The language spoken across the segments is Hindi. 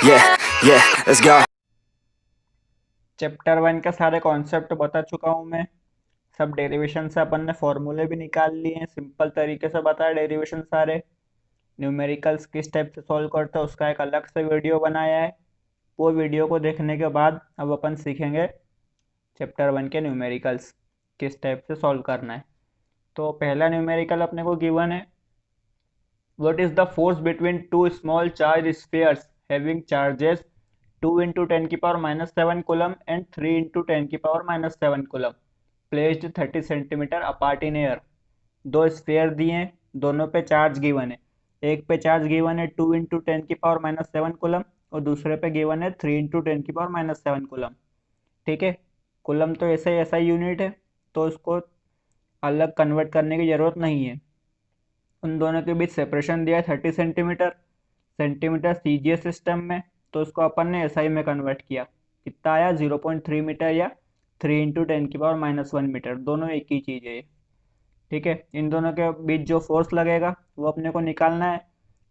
let's go. चैप्टर 1 का सारे कॉन्सेप्ट बता चुका हूँ मैं। सब डेरिवेशन से अपन ने फॉर्मूले भी निकाल लिए हैं, सिंपल तरीके से बताया डेरिवेशन सारे। न्यूमेरिकल्स किस टाइप से सॉल्व करते हैं उसका एक अलग से वीडियो बनाया है। वो वीडियो को देखने के बाद अब अपन सीखेंगे चैप्टर 1 के न्यूमेरिकल्स किस टाइप से सॉल्व करना है। तो पहला न्यूमेरिकल अपने को गिवन है, what is the force between two small charged spheres having charges 2 into 10 की power minus 7 coulomb and 3 into 10 की power minus 7 coulomb placed 30 centimetre apart in air. दो स्फेयर दिए हैं, दोनों पे चार्ज गिवन है। एक पे चार्ज गिवन है 2 इंटू टेन की पावर माइनस 7 कुलम और दूसरे पे गिवन है 3 इंटू टेन की पावर माइनस 7 कुलम। ठीक है, कुलम तो ऐसा ही यूनिट है, तो उसको अलग कन्वर्ट करने की ज़रूरत नहीं है। उन दोनों के बीच सेपरेशन दिया है 30 सेंटीमीटर। सेंटीमीटर सीजीएस सिस्टम में, तो उसको अपन ने एसआई में कन्वर्ट किया। कितना आया 0.3 मीटर या 3 इंटू टेन की पावर माइनस 1 मीटर, दोनों एक ही चीज़ है ये। ठीक है, इन दोनों के बीच जो फोर्स लगेगा वो अपने को निकालना है।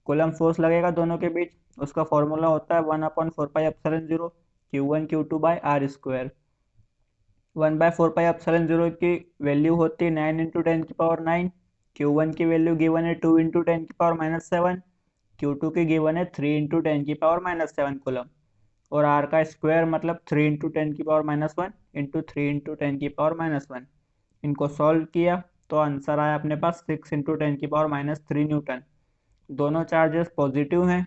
कूलम फोर्स लगेगा दोनों के बीच, उसका फॉर्मूला होता है 1/4πε0 Q1Q2/r²। 1/4πε0 की वैल्यू होती है 9 इंटू टेन की पावर 9। Q1 की वैल्यू गिवन है 2 इंटू टेन की पावर माइनस 7। Q2 की गिवन है 3 इंटू टेन की पावर माइनस 7 कूलम। और आर का स्क्वायर मतलब 3 इंटू टेन की power minus 1 into 3 into ten की पावर माइनस 1। इनको सॉल्व किया तो आंसर आया अपने पास 6 इंटू टेन की पावर माइनस 3 न्यूटन। दोनों चार्जेस पॉजिटिव हैं,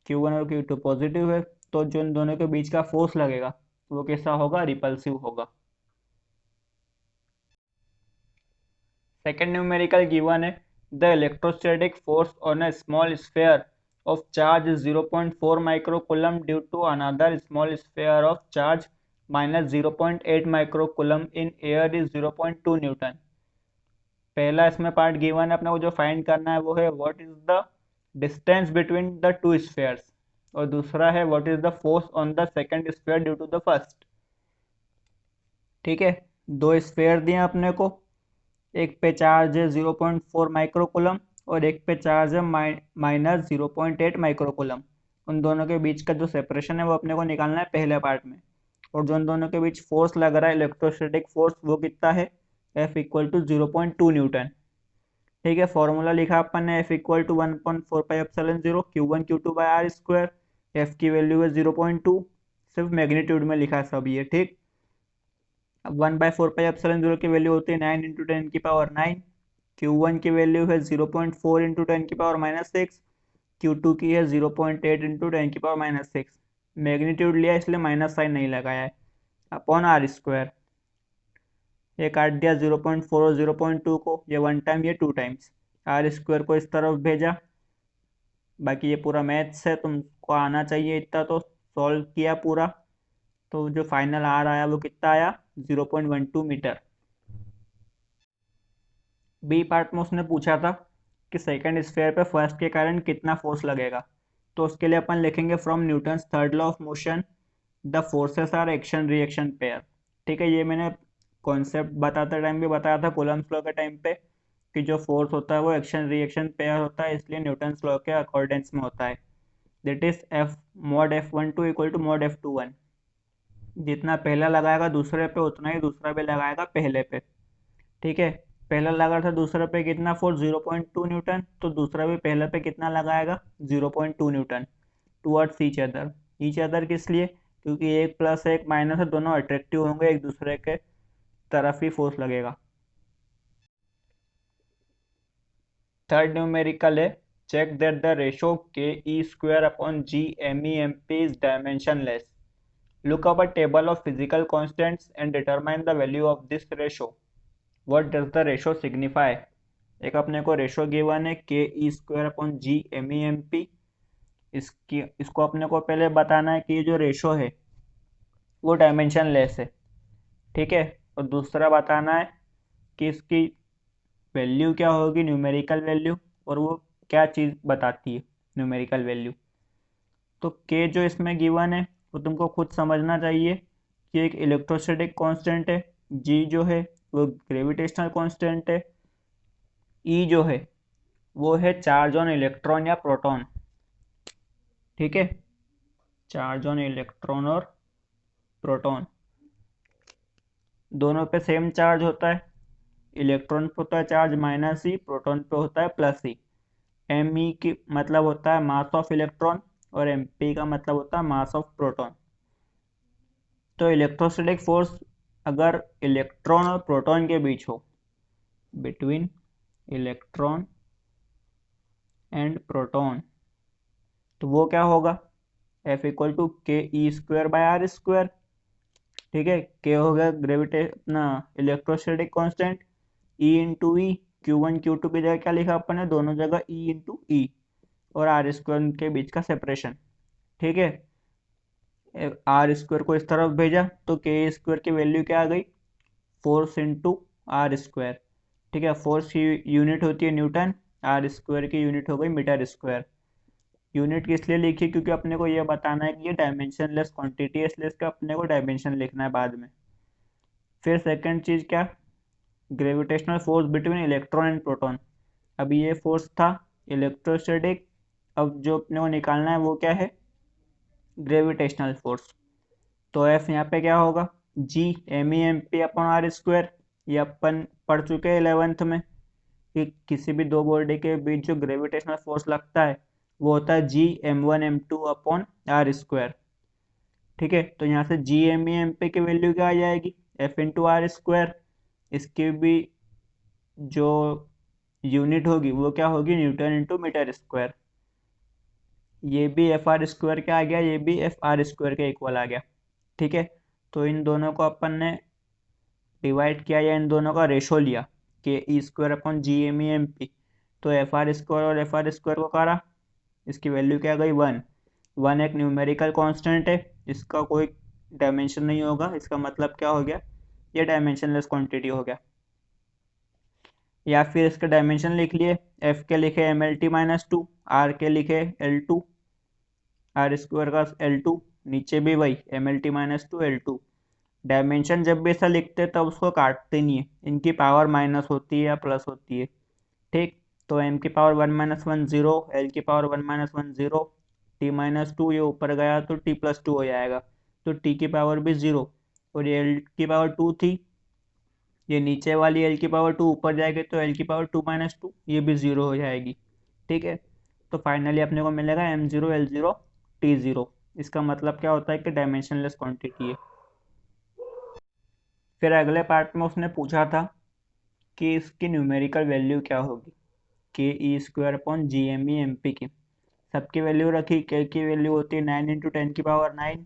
Q1 और Q2 पॉजिटिव है, तो जो इन दोनों के बीच का फोर्स लगेगा वो कैसा होगा, रिपल्सिव होगा। सेकेंड न्यूमेरिकल गिवन है, the electrostatic force on a small sphere of charge is 0.4 microcoulomb due to another small sphere of charge minus 0.8 microcoulomb in air is 0.2 Newton. पहला इसमें पार्ट गिवन है, अपने को जो फाइंड करना है वो है what is the distance between the two spheres, और दूसरा है what is the force on the second sphere due to the first. ठीक है, दो स्फेयर दिए अपने को, एक पे चार्ज है 0.4 माइक्रोकुलम और एक पे चार्ज है माइनस 0.8 माइक्रोकुलम। उन दोनों के बीच का जो सेपरेशन है वो अपने को निकालना है पहले पार्ट में। और जो उन दोनों के बीच फोर्स लग रहा है इलेक्ट्रोस्टैटिक फोर्स, वो कितना है, F इक्वल टू 0.2 न्यूटन। ठीक है, फॉर्मूला लिखा अपन ने F equal to 1/4πε0 Q1Q2/r²। F की वैल्यू है 0.2, सिर्फ मैग्नीट्यूड में लिखा है सब ये। ठीक, अब 1/4πε0 की वैल्यू होती है 9 इंटू टेन की पावर 9। Q1 की वैल्यू है 0.4 इंटू टेन की पावर माइनस 6। Q2 की है 0.8 इंटू टेन की पावर माइनस 6। मैग्नीट्यूड लिया इसलिए माइनस साइन नहीं लगाया है, अपॉन r²। ये काट दिया 0.4 और 0.2 को, ये 1 टाइम ये 2 टाइम्स। r² को इस तरफ भेजा। बाकी ये पूरा मैथ्स है, तुमको आना चाहिए इतना, तो सॉल्व किया पूरा, तो जो फाइनल आर आया वो कितना आया, 0.12 मीटर। बी पार्ट में उसने पूछा था कि सेकंड स्फेयर पे फर्स्ट के कारण कितना फोर्स लगेगा, तो उसके लिए अपन लिखेंगे from Newton's third law of motion the forces are action reaction pair. ठीक है, ये मैंने कॉन्सेप्ट बताते टाइम भी बताया था कूलम्स लॉ के टाइम पे, कि जो फोर्स होता है वो एक्शन रिएक्शन पेयर होता है, इसलिए न्यूटन्स लॉ के अकॉर्डेंस में होता है। That is F mod F12 equal to mod F21। जितना पहला लगाएगा दूसरे पे उतना ही दूसरा भी लगाएगा पहले पे। ठीक है, पहला लगा था दूसरे पे कितना फोर्स 0.2 न्यूटन, तो दूसरा भी पहले पे कितना लगाएगा 0.2 न्यूटन टुवर्ड्स ईच अदर किस लिए, क्योंकि एक प्लस एक माइनस है, दोनों अट्रैक्टिव होंगे, एक दूसरे के तरफ ही फोर्स लगेगा। थर्ड न्यूमेरिकल है, check that the ratio K E square upon G M E M P is dimensionless. Look up a table of physical constants and determine the value of this ratio. What does the ratio signify. एक अपने को रेशो गिवन है K E square upon G M E M P. इसको अपने को पहले बताना है कि ये जो रेशो है वो डायमेंशन लेस है। ठीक है, और दूसरा बताना है कि इसकी वैल्यू क्या होगी, न्यूमेरिकल वैल्यू, और वो क्या चीज़ बताती है न्यूमेरिकल वैल्यू। तो के जो इसमें गिवन है वो तुमको खुद समझना चाहिए कि एक इलेक्ट्रोस्टैटिक कांस्टेंट है, जी जो है वो ग्रेविटेशनल कांस्टेंट है, ई जो है वो है चार्ज ऑन इलेक्ट्रॉन या प्रोटॉन। ठीक है, चार्ज ऑन इलेक्ट्रॉन और प्रोटॉन, दोनों पे सेम चार्ज होता है। इलेक्ट्रॉन पे होता है चार्ज -e, प्रोटॉन पे होता है +e। एम ई की मतलब होता है मास ऑफ इलेक्ट्रॉन और एम पी का मतलब होता है मास ऑफ प्रोटॉन। तो इलेक्ट्रोस्टैटिक फोर्स अगर इलेक्ट्रॉन और प्रोटॉन के बीच हो, बिटवीन इलेक्ट्रॉन एंड प्रोटॉन, तो वो क्या होगा, F इक्वल टू के E square by are square. ठीक है, के हो गया ग्रेविटे अपना इलेक्ट्रोस्टैटिक कांस्टेंट, ई इंटू ई, Q1 Q2 की जगह क्या लिखा अपन ने, दोनों जगह ई इंटू ई, और आर स्क्वायर के बीच का सेपरेशन। ठीक है, आर स्क्वायर को इस तरफ भेजा तो के स्क्वायर की वैल्यू क्या आ गई, फोर्स इंटू आर स्क्वायर। ठीक है, फोर्स की यूनिट होती है न्यूटन, आर स्क्वायर की यूनिट हो गई मीटर स्क्वायर। यूनिट किस लिए लिखी, क्योंकि अपने को ये बताना है कि ये डायमेंशनलेस क्वांटिटी है, इसलिए इसका अपने को डायमेंशन लिखना है बाद में। फिर सेकंड चीज क्या, gravitational force between electron and proton. अभी ये फोर्स था इलेक्ट्रोस्टैटिक, अब जो अपने को निकालना है वो क्या है, ग्रेविटेशनल फोर्स। तो एफ यहाँ पे क्या होगा, G M E M P upon R square. ये अपन पढ़ चुके हैं 11th में कि किसी भी दो बॉडी के बीच जो ग्रेविटेशनल फोर्स लगता है वो होता है G m1 m2 upon R square. ठीक है, तो यहाँ से G M E M P की वैल्यू क्या आ जाएगी, एफ इंटू आर स्क्वायर। इसकी भी जो यूनिट होगी वो क्या होगी, न्यूटन इंटू मीटर स्क्वायर। ये भी एफ आर स्क्वायर क्या आ गया, ये भी एफ आर स्क्वायर के इक्वल आ गया। ठीक है, तो इन दोनों को अपन ने डिवाइड किया या इन दोनों का रेशो लिया, K E square upon G M E M P. तो एफ आर स्क्वायर और एफ आर स्क्वायर को करा, इसकी वैल्यू क्या गई, 1। 1 एक न्यूमेरिकल कांस्टेंट है, इसका कोई डायमेंशन नहीं होगा, इसका मतलब क्या हो गया, ये डायमेंशनलेस क्वांटिटी हो गया। या फिर इसके डायमेंशन लिख लिए, एफ के लिखे एम एल टी -2, आर के लिखे L2, आर स्क्वायर का L2, नीचे भी वही M L T -2 L2। Dimension जब भी ऐसा लिखते हैं तब उसको काटते नहीं है, इनकी पावर माइनस होती है या प्लस होती है। ठीक, तो m की पावर 1 - 1 0, l की पावर 1 - 1 0, t -2 ये ऊपर गया तो t+2 हो जाएगा, तो t की पावर भी 0, और ये l की पावर 2 थी, ये नीचे वाली l की पावर 2 ऊपर जाएगी तो l की पावर 2 - 2 ये भी 0 हो जाएगी। ठीक है, तो फाइनली अपने को मिलेगा m0 l0 t0। इसका मतलब क्या होता है कि डायमेंशनलेस क्वांटिटी है। फिर अगले पार्ट में उसने पूछा था कि इसकी न्यूमेरिकल वैल्यू क्या होगी, K E square upon G M E M P की। सबकी वैल्यू रखी, के की वैल्यू होती है 9 × 10⁻⁹,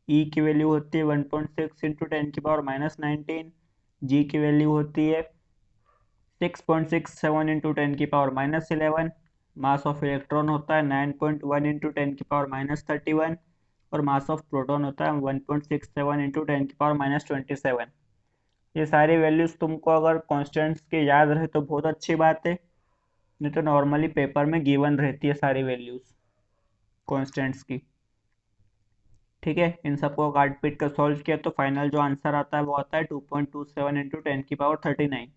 ई की वैल्यू होती है 1.6 × 10⁻−19, जी की वैल्यू होती है 6.67 × 10⁻−11, मास ऑफ इलेक्ट्रॉन होता है 9.1 × 10⁻−31, और मास ऑफ प्रोटॉन होता है 1.67 × 10⁻27। ये सारी वैल्यूज तुमको अगर कॉन्स्टेंट्स के याद रहे तो बहुत अच्छी बात है, नहीं तो नॉर्मली पेपर में गिवन रहती है सारी वैल्यूज कॉन्स्टेंट्स की। ठीक है, इन सबको काट पीट कर सॉल्व किया तो फाइनल जो आंसर आता है वो आता है 2.27 × 10⁻39।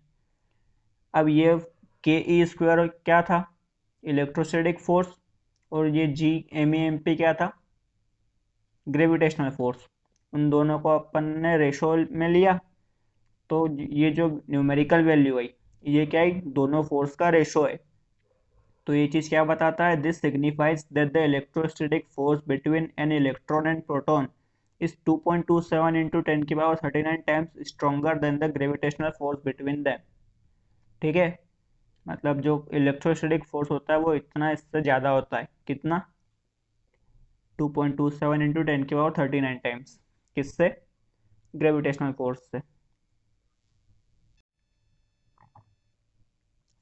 अब ये के ई स्क्वायर क्या था, इलेक्ट्रोस्टैटिक फोर्स, और ये G M E M P क्या था, ग्रेविटेशनल फोर्स। उन दोनों को अपन ने रेशो में लिया, तो ये जो न्यूमेरिकल वैल्यू है ये क्या है, दोनों फोर्स का रेशो है। तो ये चीज़ क्या बताता है, this signifies that the electrostatic force between an electron and proton is 2.27 × 10⁻39 times stronger than the gravitational force between them. ठीक है, मतलब जो इलेक्ट्रोस्टैटिक फोर्स होता है वो इतना इससे ज़्यादा होता है, कितना, 2.27 × 10⁻39 टाइम्स, किससे, ग्रेविटेशनल फोर्स से।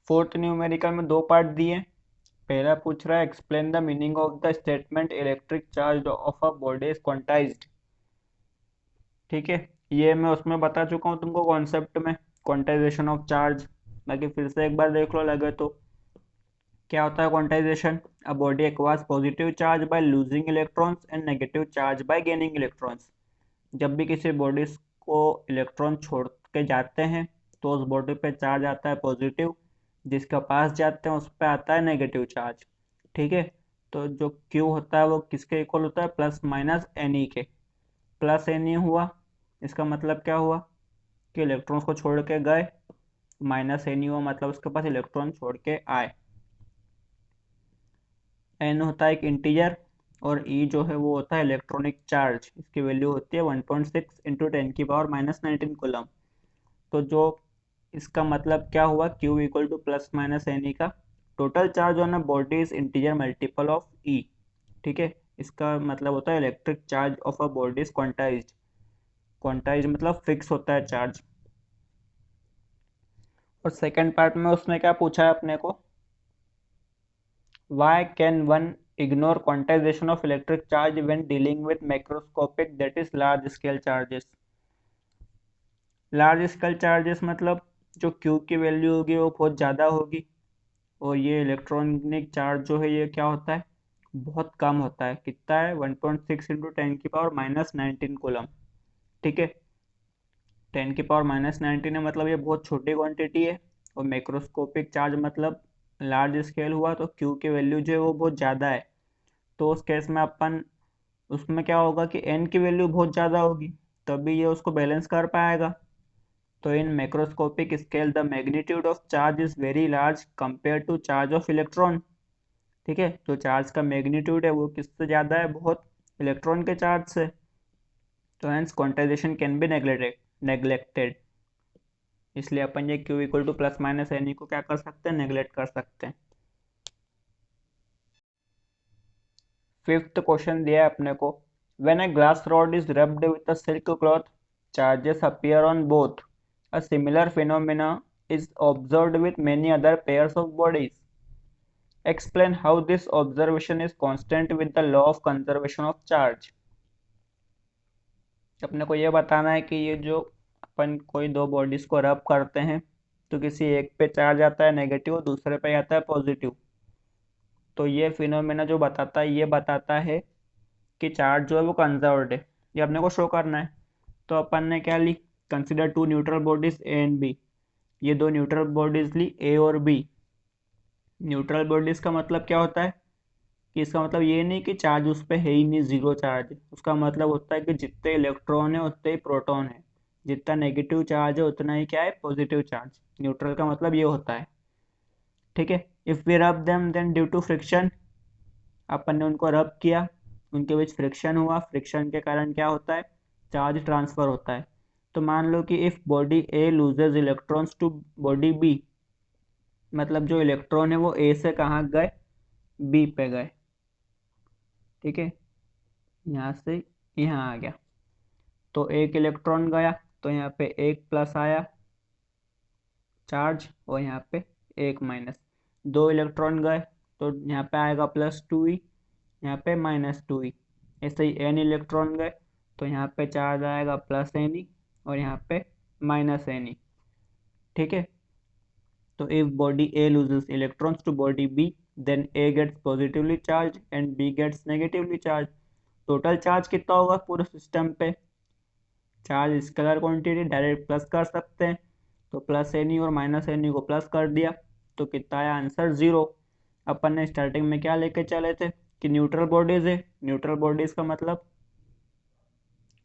फोर्थ न्यूमेरिकल में दो पार्ट दिए। पहला पूछ रहा है explain the meaning of the statement electric charge of a body is quantized. ठीक है, ये मैं उसमें बता चुका हूँ तुमको कॉन्सेप्ट में, क्वांटाइजेशन ऑफ चार्ज। बाकी फिर से एक बार देख लो लगे तो। क्या होता है quantization, a body acquires positive charge by losing electrons and negative charge by gaining electrons. जब भी किसी बॉडी को इलेक्ट्रॉन छोड़ के जाते हैं तो उस बॉडी पे चार्ज आता है पॉजिटिव, जिसके पास जाते हैं उस पर आता है नेगेटिव चार्ज। ठीक है, तो जो Q होता है वो किसके इक्वल होता है, प्लस माइनस एन के। प्लस एन हुआ, इसका मतलब क्या हुआ कि इलेक्ट्रॉन्स को छोड़ के गए, माइनस एन हुआ मतलब उसके पास इलेक्ट्रॉन छोड़ के आए। एन होता है एक इंटीजर और ई जो है वो होता है इलेक्ट्रॉनिक चार्ज, इसकी वैल्यू होती है 1.6 इंटू 10⁻⁻⁹ कूलम। तो जो इसका मतलब क्या हुआ, Q equal to plus minus N E का total charge on a body is integer multiple of E. ठीक है, इसका मतलब होता है electric charge of a body is quantized. Quantized मतलब फिक्स होता है चार्ज। और सेकंड पार्ट में उसने क्या पूछा है अपने को, why can one ignore quantization of electric charge when dealing with macroscopic that is large scale charges। Large scale charges मतलब जो Q की वैल्यू होगी वो बहुत ज़्यादा होगी, और ये इलेक्ट्रॉनिक चार्ज जो है ये क्या होता है, बहुत कम होता है। कितना है, 1.6 इंटू 10⁻⁻19 कूलम। ठीक है, 10⁻⁻19 है मतलब ये बहुत छोटी क्वांटिटी है, और मैक्रोस्कोपिक चार्ज मतलब लार्ज स्केल हुआ तो Q की वैल्यू जो है वो बहुत ज़्यादा है। तो उस केस में अपन, उसमें क्या होगा कि n की वैल्यू बहुत ज़्यादा होगी, तभी ये उसको बैलेंस कर पाएगा। तो in macroscopic scale the magnitude of charge is very large compare to charge of electron. ठीक है, जो चार्ज का मैग्नीट्यूड है वो किससे ज़्यादा है, बहुत, इलेक्ट्रॉन के चार्ज से। तो hence quantization can be neglected. इसलिए अपन ये Q equal to plus minus N को क्या कर सकते हैं, नेग्लेक्ट कर सकते हैं। फिफ्थ क्वेश्चन दिया है अपने को, when a glass rod is rubbed with a silk cloth charges appear on both. A similar phenomena is observed with many other pairs of bodies. Explain how this observation is consistent with the law of conservation of charge। अपने को ये बताना है कि ये जो अपन कोई दो बॉडीज को रब करते हैं तो किसी एक पे चार्ज आता है नेगेटिव और दूसरे पे आता है पॉजिटिव। तो ये फिनोमेना जो बताता है ये बताता है कि चार्ज जो है वो कंजर्व्ड है, ये अपने को शो करना है। तो अपन ने क्या ली, consider two neutral bodies A and B. ये दो न्यूट्रल बॉडीज ली ए और बी। न्यूट्रल बॉडीज का मतलब क्या होता है कि इसका मतलब ये नहीं कि चार्ज उस पर है ही नहीं, जीरो चार्ज है। उसका मतलब होता है कि जितने इलेक्ट्रॉन है उतने ही प्रोटॉन है, जितना नेगेटिव चार्ज है उतना ही क्या है, पॉजिटिव चार्ज। न्यूट्रल का मतलब ये होता है। ठीक है, if we rub them then due to friction, अपन ने उनको रब किया, उनके बीच फ्रिक्शन हुआ, फ्रिक्शन के कारण क्या होता है, चार्ज ट्रांसफर होता है। तो मान लो कि if body A loses electrons to body B, मतलब जो इलेक्ट्रॉन है वो ए से कहाँ गए, बी पे गए। ठीक है, यहाँ से यहाँ आ गया, तो एक इलेक्ट्रॉन गया तो यहाँ पे एक प्लस आया चार्ज, और यहाँ पे एक माइनस। दो इलेक्ट्रॉन गए तो यहाँ पे आएगा +2e, यहाँ पे -2e। ऐसे ही n इलेक्ट्रॉन गए तो यहाँ पे चार्ज आएगा +ne और यहाँ पे -ne। ठीक है, तो if body A loses electrons to body B, then A gets positively charged and B gets negatively charged। Total charge कितना होगा पूरे सिस्टम पे, charge scalar quantity direct plus कर सकते हैं, तो +ne और -ne को प्लस कर दिया तो कितना आया आंसर, 0। अपन ने स्टार्टिंग में क्या लेके चले थे कि न्यूट्रल बॉडीज है, न्यूट्रल बॉडीज का मतलब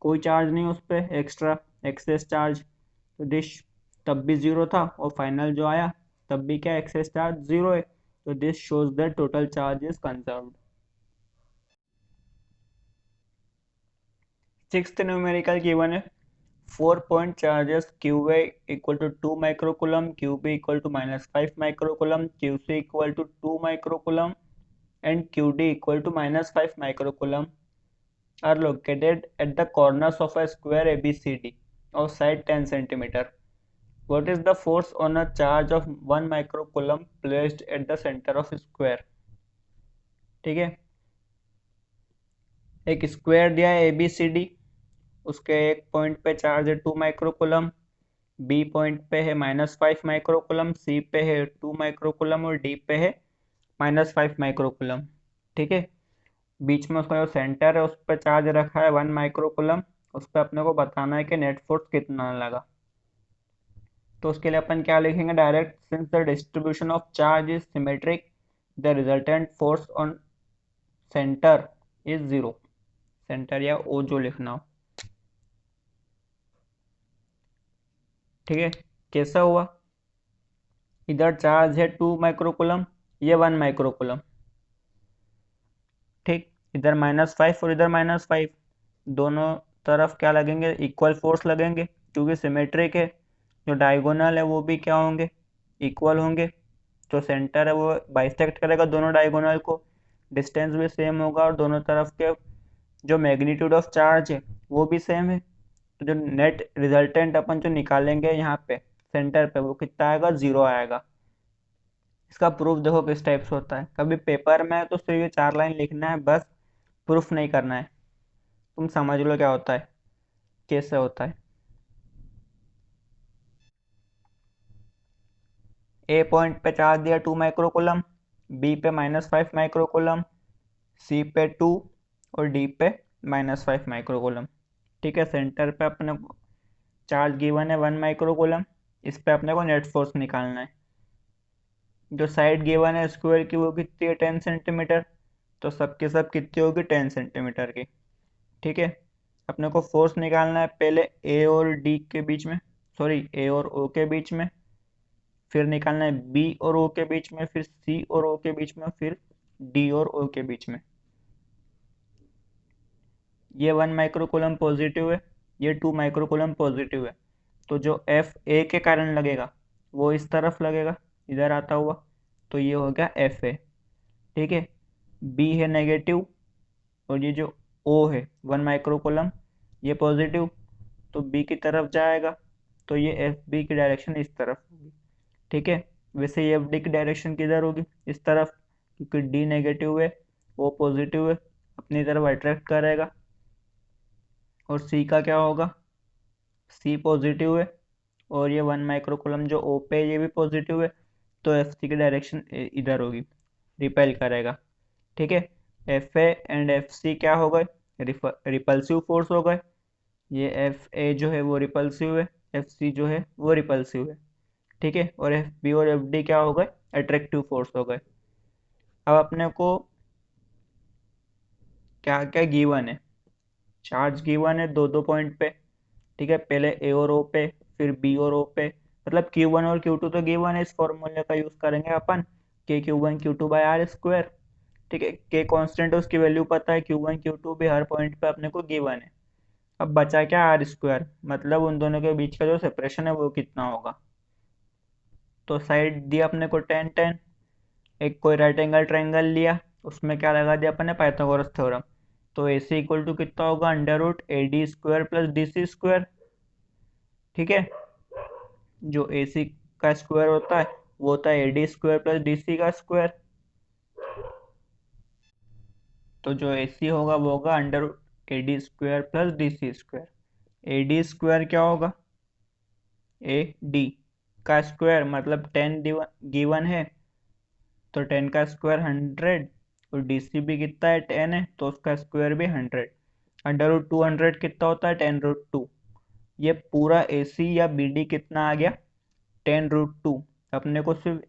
कोई चार्ज नहीं उस पर एक्स्ट्रा, एक्सेस चार्ज। तो दिस तब भी 0 था और फाइनल जो आया तब भी क्या, एक्सेस चार्ज 0 है। तो this shows that total charge is conserved. Sixth numerical given है, 4 point charges QA equal to 2 microcoulomb, QB equal to -5 microcoulomb, QC equal to 2 microcoulomb and QD equal to -5 microcoulomb are located at the corners of a square ABCD of side 10 centimeter. What is the force on a charge of 1 microcoulomb placed at the center of square। ठीक है, एक स्क्वायर दिया है ABCD, उसके एक पॉइंट पे चार्ज है 2 माइक्रोकुलम, बी पॉइंट पे है -5 माइक्रोकुलम, सी पे है 2 माइक्रोकुलम और डी पे है -5 माइक्रोकुलम। ठीक है, बीच में उसका जो सेंटर है उस पर चार्ज रखा है 1 माइक्रोकुलम, उस पर अपने को बताना है कि नेट फोर्स कितना लगा। तो उसके लिए अपन क्या लिखेंगे direct, since the distribution of charge is symmetric the resultant force on centre is 0, centre या ओ जो लिखना हो। ठीक है, कैसा हुआ? इधर चार्ज है 2 माइक्रोकुलम, ये 1 माइक्रोकुलम। ठीक, इधर -5 और इधर -5, दोनों तरफ क्या लगेंगे? इक्वल फोर्स लगेंगे, क्योंकि सिमेट्रिक है। जो डायगोनल है वो भी क्या होंगे? इक्वल होंगे। जो सेंटर है वो बाइसेक्ट करेगा दोनों डायगोनल को, डिस्टेंस भी सेम होगा और दोनों तरफ के जो मैग्नीट्यूड ऑफ चार्ज है वो भी सेम है। तो जो नेट रिजल्टेंट अपन जो निकालेंगे यहाँ पे सेंटर पे, वो कितना आएगा? 0 आएगा। इसका प्रूफ देखो किस टाइप से होता है। कभी पेपर में है तो सिर्फ ये 4 लाइन लिखना है बस, प्रूफ नहीं करना है। तुम समझ लो क्या होता है, कैसे होता है। ए पॉइंट पे चार्ज दिया 2 माइक्रोकुलम, बी पे -5 माइक्रोकुलम, सी पे 2 और डी पे -5 माइक्रोकुलम। ठीक है, सेंटर पे अपने को चार्ज गिवन है 1 माइक्रोकुलम, इस पे अपने को नेट फोर्स निकालना है। जो साइड गिवन है स्क्वायर की वो कितनी है? 10 सेंटीमीटर। तो सबके सब कितनी होगी? 10 सेंटीमीटर की। ठीक है, अपने को फोर्स निकालना है पहले ए और डी के बीच में, सॉरी ए और ओ के बीच में, फिर निकालना है बी और ओ के बीच में, फिर सी और ओ के बीच में, फिर डी और ओ के बीच में। ये 1 माइक्रोकूलम पॉजिटिव है, ये 2 माइक्रोकूलम पॉजिटिव है। तो जो एफ ए के कारण लगेगा वो इस तरफ लगेगा, इधर आता हुआ, तो ये हो गया एफ ए। ठीक है, बी है नेगेटिव और ये जो ओ है 1 माइक्रोकूलम ये पॉजिटिव, तो बी की तरफ जाएगा, तो ये एफ बी की डायरेक्शन इस तरफ होगी। ठीक है, वैसे ये एफ डी की डायरेक्शन किधर होगी? इस तरफ, क्योंकि डी नेगेटिव है, ओ पॉजिटिव है, अपनी तरफ अट्रैक्ट करेगा। और सी का क्या होगा? सी पॉजिटिव है और ये 1 माइक्रोकूलम जो ओ पे है ये भी पॉजिटिव है, तो एफ सी की डायरेक्शन इधर होगी, रिपेल करेगा। ठीक है, F A and F C क्या हो गए? रिपल्सिव फोर्स हो गए। ये एफ ए जो है वो रिपल्सिव है, एफ सी जो है वो रिपल्सिव है। ठीक है, और एफ बी और एफ डी क्या हो गए? अट्रैक्टिव फोर्स हो गए। अब अपने को क्या क्या गिवन है? चार्ज गिवन है दो दो पॉइंट पे। ठीक है, पहले ए और ओ पे, फिर बी और ओ पे। मतलब Q1 और Q2 तो गिवन है, इस फॉर्मूले का यूज करेंगे अपन, के Q1 Q2 bye are square. ठीक है, के कांस्टेंट है, उसकी वैल्यू पता है, Q1 Q2 भी हर पॉइंट पे अपने को गिवन है। अब बचा क्या? आर स्क्वायर, मतलब उन दोनों के बीच का जो सेपरेशन है वो कितना होगा। तो साइड दिया अपने को 10 10, एक कोई राइट एंगल ट्रायंगल लिया, उसमें क्या लगा दिया अपन ने? Pythagoras theorem. तो ए सी इक्वल टू कितना होगा? Under root A D square plus D C square. ठीक है, जो ए सी का स्क्वायर होता है वो होता है A D square plus D C का स्क्वायर। तो जो ए सी होगा वो होगा under A D square plus D C square. A D square क्या होगा? ए डी का स्क्वायर, मतलब 10 गिवन है, तो 10 का स्क्वायर 100, और डी सी भी कितना है? 10 है, तो उसका स्क्वायर भी 100। अंडर रूट 200 कितना होता है? 10√2। ये पूरा ए सी या बी डी कितना आ गया? 10√2। अपने को सिर्फ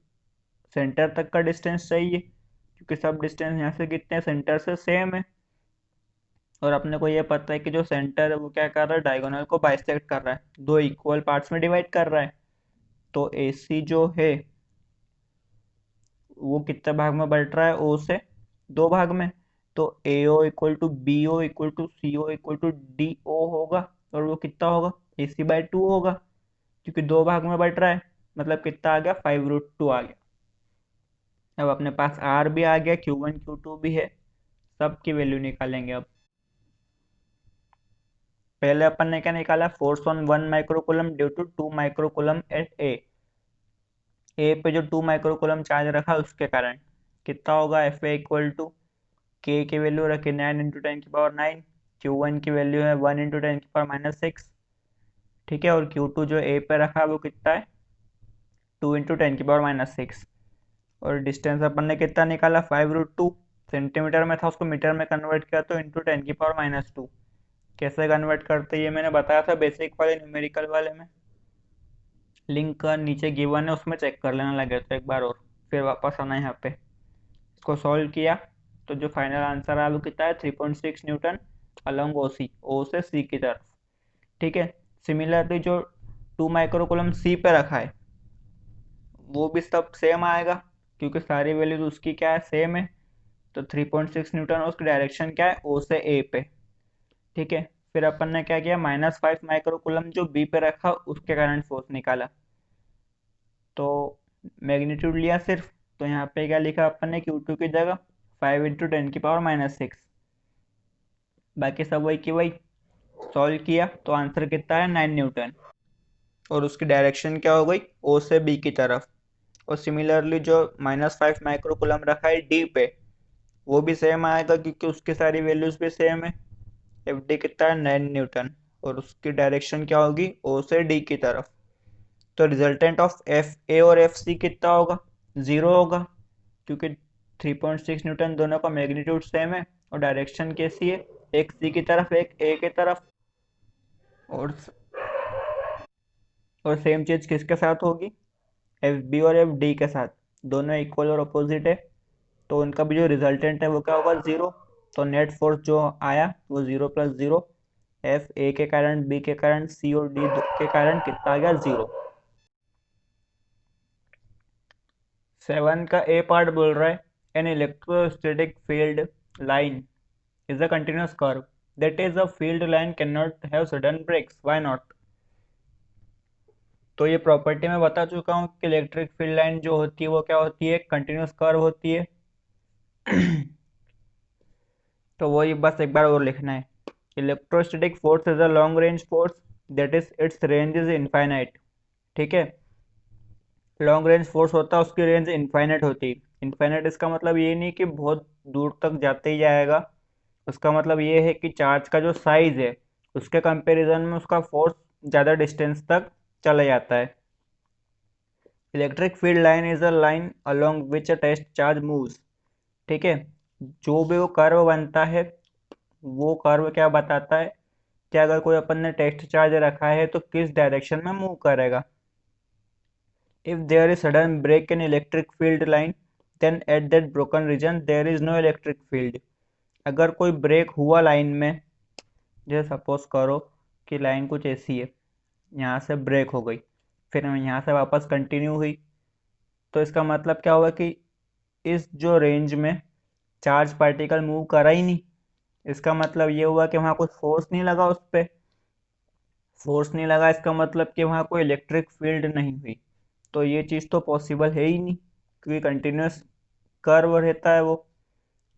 सेंटर तक का डिस्टेंस चाहिए, क्योंकि सब डिस्टेंस यहाँ से कितने सेंटर से सेम है। और अपने को ये पता है कि जो सेंटर है वो क्या कर रहा है? डायगोनल को बाइसेक्ट कर रहा है, दो इक्वल पार्ट्स में डिवाइड कर रहा है। तो ए सी जो है वो कितने भाग में बट रहा है? ओ से दो भाग में। तो A O equal to B O equal to C O equal to D O होगा, और वो कितना होगा? ए सी बाई 2 होगा, क्योंकि दो भाग में बट रहा है। मतलब कितना आ गया? 5√2 आ गया। अब अपने पास आर भी आ गया, Q1 Q2 भी है, सबकी वैल्यू निकालेंगे अब। पहले अपन ने क्या निकाला? Force on 1 microcoulomb due to 2 microcoulomb at A पे जो 2 माइक्रोकुलम चार्ज रखा उसके कारण कितना होगा? एफ ए इक्वल टू के की वैल्यू रखी 9 × 10⁻⁹, Q1 की वैल्यू है 1 × 10⁻⁶। ठीक है, और Q2 जो ए पे रखा है वो कितना है? 2 × 10⁻⁶। और डिस्टेंस अपन ने कितना निकाला? 5√2। सेंटीमीटर में था, उसको मीटर में कन्वर्ट किया तो × 10⁻²। कैसे कन्वर्ट करते हैं ये मैंने बताया था बेसिक वाले न्यूमेरिकल वाले में, लिंक का नीचे गिवन है, उसमें चेक कर लेना लगे तो एक बार और, फिर वापस आना यहाँ पे। इसको सॉल्व किया तो जो फाइनल आंसर है वो कितना है, 3.6 न्यूटन अलोंग ओ सी, ओ से सी की तरफ। ठीक है। सिमिलरली जो 2 माइक्रोकुलम सी पे रखा है वो भी सब सेम आएगा, क्योंकि सारी वैल्यूज उसकी क्या है, सेम है। तो 3.6 न्यूटन, और उसकी डायरेक्शन क्या है, ओ से ए पे। ठीक है। फिर अपन ने क्या किया, -5 माइक्रोकुलम जो बी पे रखा उसके कारण फोर्स निकाला। तो मैग्नीट्यूड लिया सिर्फ, तो यहाँ पे क्या लिखा अपन ने, Q2 की जगह 5 × 10⁻⁻6। बाकी सब वही की वही। सॉल्व किया तो आंसर कितना है, 9 न्यूटन। और उसकी डायरेक्शन क्या हो गई, ओ से बी की तरफ। और सिमिलरली जो -5 माइक्रोकुलम रखा है डी पे, वो भी सेम आएगा, क्योंकि उसकी सारी वैल्यूज भी सेम है। एफ डी कितना है, 9 न्यूटन। और उसकी डायरेक्शन क्या होगी, ओ से डी की तरफ। तो रिजल्टेंट ऑफ एफ ए और एफ सी कितना होगा, 0 होगा, क्योंकि 3.6 न्यूटन दोनों का मैग्नीट्यूड सेम है। और डायरेक्शन कैसी है, एक सी की तरफ एक ए की तरफ। और सेम चीज किसके साथ होगी, एफ बी और एफ डी के साथ। दोनों इक्वल और अपोजिट है, तो उनका भी जो रिजल्टेंट है वो क्या होगा, 0। तो नेट फोर्स जो आया वो 0 + 0, एफ ए के कारण, बी के कारण, सी और डी के कारण कितना आ गया, 0। 7 का ए पार्ट बोल रहा है, an electrostatic field line is a continuous curve. That is, a field line cannot have sudden breaks. Why not? तो ये प्रॉपर्टी मैं बता चुका हूँ कि इलेक्ट्रिक फील्ड लाइन जो होती है वो क्या होती है, कंटिन्यूस कर्व होती है। तो वही बस एक बार और लिखना है। Electrostatic force is a long range force, that is it's range is infinite. ठीक है। लॉन्ग रेंज फोर्स होता है, उसकी रेंज इनफाइनाइट होती है। इनफाइनाइट इसका मतलब ये नहीं कि बहुत दूर तक जाते ही जाएगा, उसका मतलब ये है कि चार्ज का जो साइज है उसके कंपैरिजन में उसका फोर्स ज़्यादा डिस्टेंस तक चला जाता है। Electric field line is a line along which a test charge moves. ठीक है। जो भी वो कर्व बनता है, वो कर्व क्या बताता है कि अगर कोई अपन ने टेस्ट चार्ज रखा है तो किस डायरेक्शन में मूव करेगा। If there is sudden break in electric field line, then at that broken region there is no electric field. अगर कोई ब्रेक हुआ लाइन में, जैसे सपोज करो कि लाइन कुछ ऐसी है, यहाँ से ब्रेक हो गई, फिर हम यहाँ से वापस कंटिन्यू हुई, तो इसका मतलब क्या हुआ कि इस जो रेंज में चार्ज पार्टिकल मूव करा ही नहीं। इसका मतलब ये हुआ कि वहाँ कुछ फोर्स नहीं लगा उस पर। फोर्स नहीं लगा इसका मतलब कि वहाँ कोई इलेक्ट्रिक फील्ड नहीं हुई। तो ये चीज़ तो पॉसिबल है ही नहीं, क्योंकि कंटिन्यूस कर्व रहता है वो,